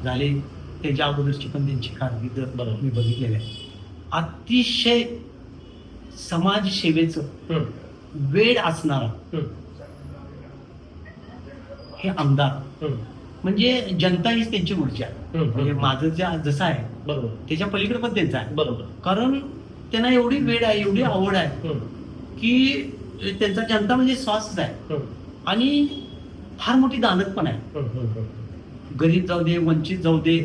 झाले त्याच्या अगोदरची पण त्यांची कारकीर्द मी बघितलेली आहे. अतिशय समाजसेवेचं वेळ असणारा हे आमदार, म्हणजे जनता हीच त्यांची ऊर्जा. म्हणजे माझं जसं आहे बरोबर, त्याच्या पलीकडे पण त्यांचं आहे. बरोबर. कारण त्यांना एवढी वेळ आहे, एवढी आवड आहे की त्यांचा जनता म्हणजे श्वासच आहे आणि फार मोठी दानत पण आहे. गरीब जाऊ दे, वंचित जाऊ दे,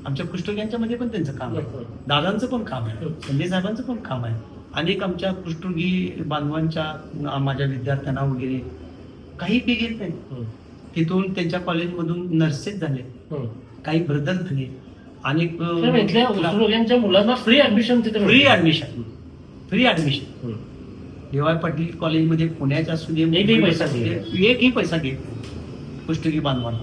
आमच्या कुष्ठरोग्यांच्या मध्ये पण त्यांचं काम आहे, दादांचं पण काम आहे, संजय साहेबांचं पण काम आहे. अनेक आमच्या कुष्ठरोगी बांधवांच्या माझ्या विद्यार्थ्यांना वगैरे काही फी घेत नाही. तिथून त्यांच्या कॉलेजमधून नर्सेस झाले, काही ब्रदर झाले, अनेक कुष्ठरोग्यांच्या मुलांना फ्री ऍडमिशन तिथे फ्री ऍडमिशन डी.वाय. पाटील कॉलेजमध्ये पुण्याच्या असू दे, एकही पैसा एकही पैसा घेत नाही कुष्ठरोगी बांधवांना.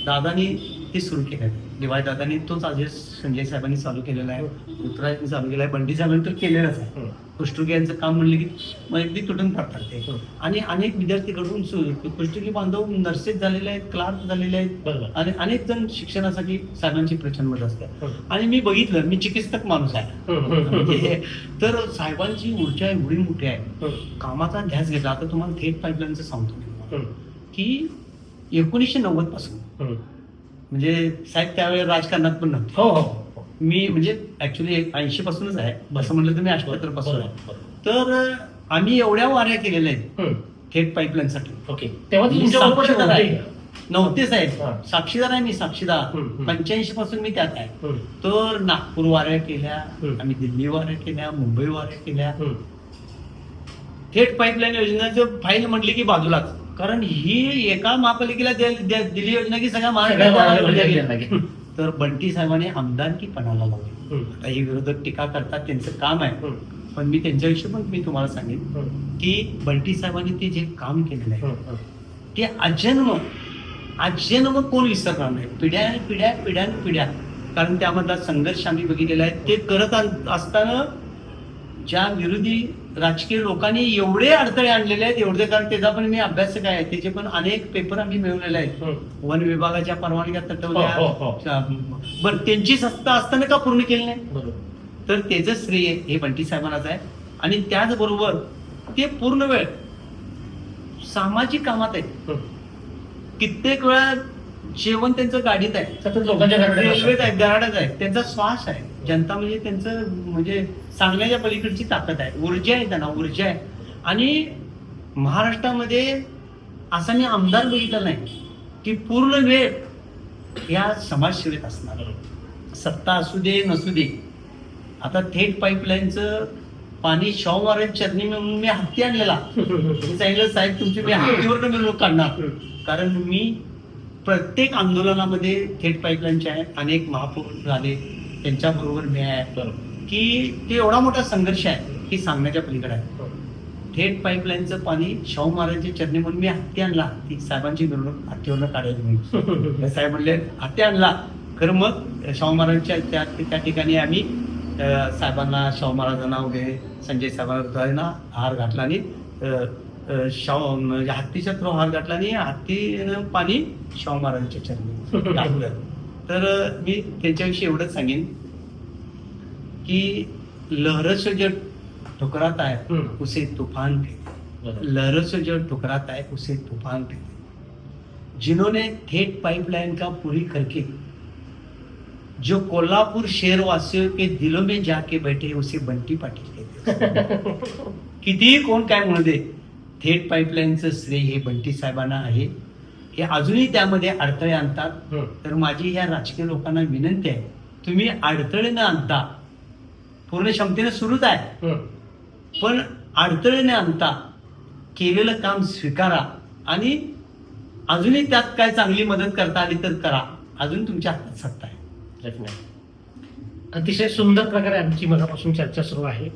दादानी ते सुरू केलं आहे, डी.वाय. दादानी तोच आदेश संजय साहेबांनी चालू केलेला आहे, उत्तरायांनी चालू केला आहे, बंडी साहेबांनी तर केलेलंच आहे. कुष्ठरोग्यांचं काम म्हणलं की मग अगदी तुटून पडतात ते. आणि अनेक विद्यार्थीकडून कुष्ठरोगी बांधव नर्सेस झालेले आहेत, क्लार्क झालेले आहेत, आणि अनेक जण शिक्षणासाठी साहेबांची प्रचंड मदत असते. आणि मी बघितलं, मी चिकित्सक माणूस आहे, तर साहेबांची ऊर्जा एवढी मोठी आहे, कामाचा ध्यास घेतला. आता तुम्हाला थेट पाईपलाईनचं सांगतो की 1990 पासून, म्हणजे साहेब त्यावेळेस राजकारणात पण नव्हते. हो. मी म्हणजे ऍक्च्युली 80 पासूनच आहे, असं म्हणलं तर मी 78 पासून आहे. तर आम्ही एवढ्या वाऱ्या केलेल्या आहेत थेट पाईपलाईनसाठी. ओके, तेव्हा नव्हते साहेब, साक्षीदार आहे मी, साक्षीदार. 85 पासून मी त्यात आहे. तर नागपूर वाऱ्या केल्या, आम्ही दिल्ली वाऱ्या केल्या, मुंबई वाऱ्या केल्या. थेट पाईपलाईन योजनेचं फाईल म्हटली की बाजूलाच, कारण ही एका महापालिकेला दिली योजना की सगळ्या महाराष्ट्राला. तर बंटी साहेबांनी आमदारकी पणाला लावली. आता हे विरोधक टीका करतात, त्यांचं काम आहे, पण मी त्यांच्याविषयी पण मी तुम्हाला सांगेन की बंटी साहेबांनी ते जे काम केलेलं आहे ते आजन्म कोण विसरणार नाही, पिढ्या. कारण त्यामधला संघर्ष आम्ही बघितलेला आहे. ते करत असताना ज्या विरोधी राजकीय लोकांनी एवढे अडथळे आणलेले आहेत, एवढे, कारण त्याचा पण मी अभ्यासक आहे, त्याचे पण अनेक पेपर आम्ही मिळवलेले आहेत. वन विभागाच्या परवानग्या तटवल्या, बरं त्यांची सत्ता असताना का पूर्ण केली नाही, तर त्याचं श्रेय हे बंटी साहेबांनाच आहे. आणि त्याचबरोबर ते पूर्ण वेळ सामाजिक कामात आहे. कित्येक वेळा जेवण त्यांचं गाडीत आहे, सतत लोकांच्या रेल्वेत आहे, गराडात आहे, त्यांचा श्वास आहे. जनता म्हणजे त्यांचं म्हणजे सांगण्याच्या पलीकडची ताकद आहे, ऊर्जा आहे, त्यांना ऊर्जा आहे. आणि महाराष्ट्रामध्ये असा मी आमदार बघितला नाही की पूर्ण वेळ या समाजसेवेत असणार, सत्ता असू दे नसू दे. आता थेट पाईपलाईनचं पाणी शाहू महाराज चरणी म्हणून मी हत्ती आणलेला, मी सांगितलं साहेब तुमची मी हत्तीवर मिळवणूक काढणार, कारण मी प्रत्येक आंदोलनामध्ये थेट पाईपलाईनचे आहे, अनेक महापौर झाले त्यांच्याबरोबर मी आहे, की ते एवढा मोठा संघर्ष आहे की सांगण्याच्या पलीकडे आहे. थेट पाईपलाईनचं पाणी शाहू महाराजांच्या चरणी म्हणून मी हत्ती आणला, ती साहेबांची मिरवणूक हत्तीवरनं काढायची मी. साहेब म्हणले हत्ती आणला, खरं मग शाहू महाराजांच्या त्या ठिकाणी आम्ही साहेबांना, शाहू महाराजांना वगैरे संजय साहेबांना हार घातला आणि शाहू म्हणजे हत्तीच्या थ्रो हार घातला आणि हत्तीनं पाणी शाहू महाराजांच्या चरणी टाकलं. तर मी त्यांच्याविषयी एवढंच सांगेन की लहर से जो ठुकराता है उसे तूफान कहते, लहर से जो ठुकराता है उसे तूफान कहते. जिन्होंने थेट पाइपलाइन का पूरी करके जो कोल्हापुर शहरवासियों के दिलों में जाके बैठे उसे बंटी पाटील कहते. कितीही कोण काय म्हणू दे, थेट पाईपलाईनचं श्रेय हे बंटी साहेबांना आहे. हे अजूनही त्यामध्ये अडथळे आणतात. तर माझी ह्या राजकीय लोकांना विनंती आहे, तुम्ही अडथळे न आणता, पूर्ण क्षमतेने सुरूच आहे, पण अडथळे न आणता केलेलं काम स्वीकारा आणि अजूनही त्यात काय चांगली मदत करता आली तर करा. अजून तुमच्या हातात सत्ता आहे. अतिशय सुंदर प्रकारे आमची मगापासून चर्चा सुरू आहे.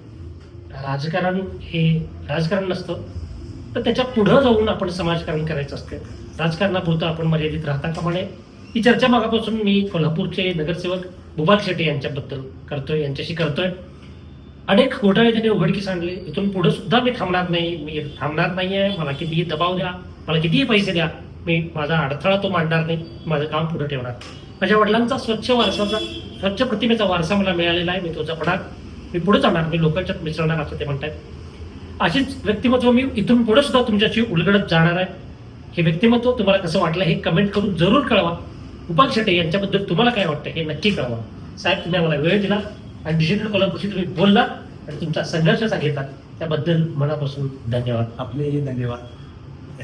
राजकारण हे राजकारण नसतं, तर त्याच्या पुढं जाऊन आपण समाजकारण करायचं असतं. राजकारणापुरतं आपण मर्यादित राहता कामा नये. ही चर्चा मागापासून मी कोल्हापूरचे नगरसेवक भूपाल शेटे यांच्याबद्दल यांच्याशी करतोय. अनेक घोटाळे त्यांनी उघडकीस आणले. इथून पुढे सुद्धा मी थांबणार नाहीये. मला कितीही दबाव द्या, मला कितीही पैसे द्या, मी माझा अडथळा तो मांडणार नाही. माझं काम पुढे ठेवणार. माझ्या वडिलांचा स्वच्छ प्रतिमेचा वारसा मला मिळालेला आहे. मी तो जपणार, मी पुढे जाणार, मी लोकांच्यात मिसळणार असं ते म्हणतात. अशीच व्यक्तिमत्व मी इथून पुढे सुद्धा तुमच्याशी उलगडत जाणार आहे. हे व्यक्तिमत्व तुम्हाला कसं वाटलं हे कमेंट करून जरूर कळवा. भूपाल शेटे यांच्याबद्दल तुम्हाला काय वाटतं हे नक्की कळवा. साहेब, तुम्ही आम्हाला वेळ दिला आणि डिजिटल कोल्हापूरशी तुम्ही बोलला आणि तुमचा संघर्ष सांगितला. त्याबद्दल मनापासून धन्यवाद. आपलेही धन्यवाद.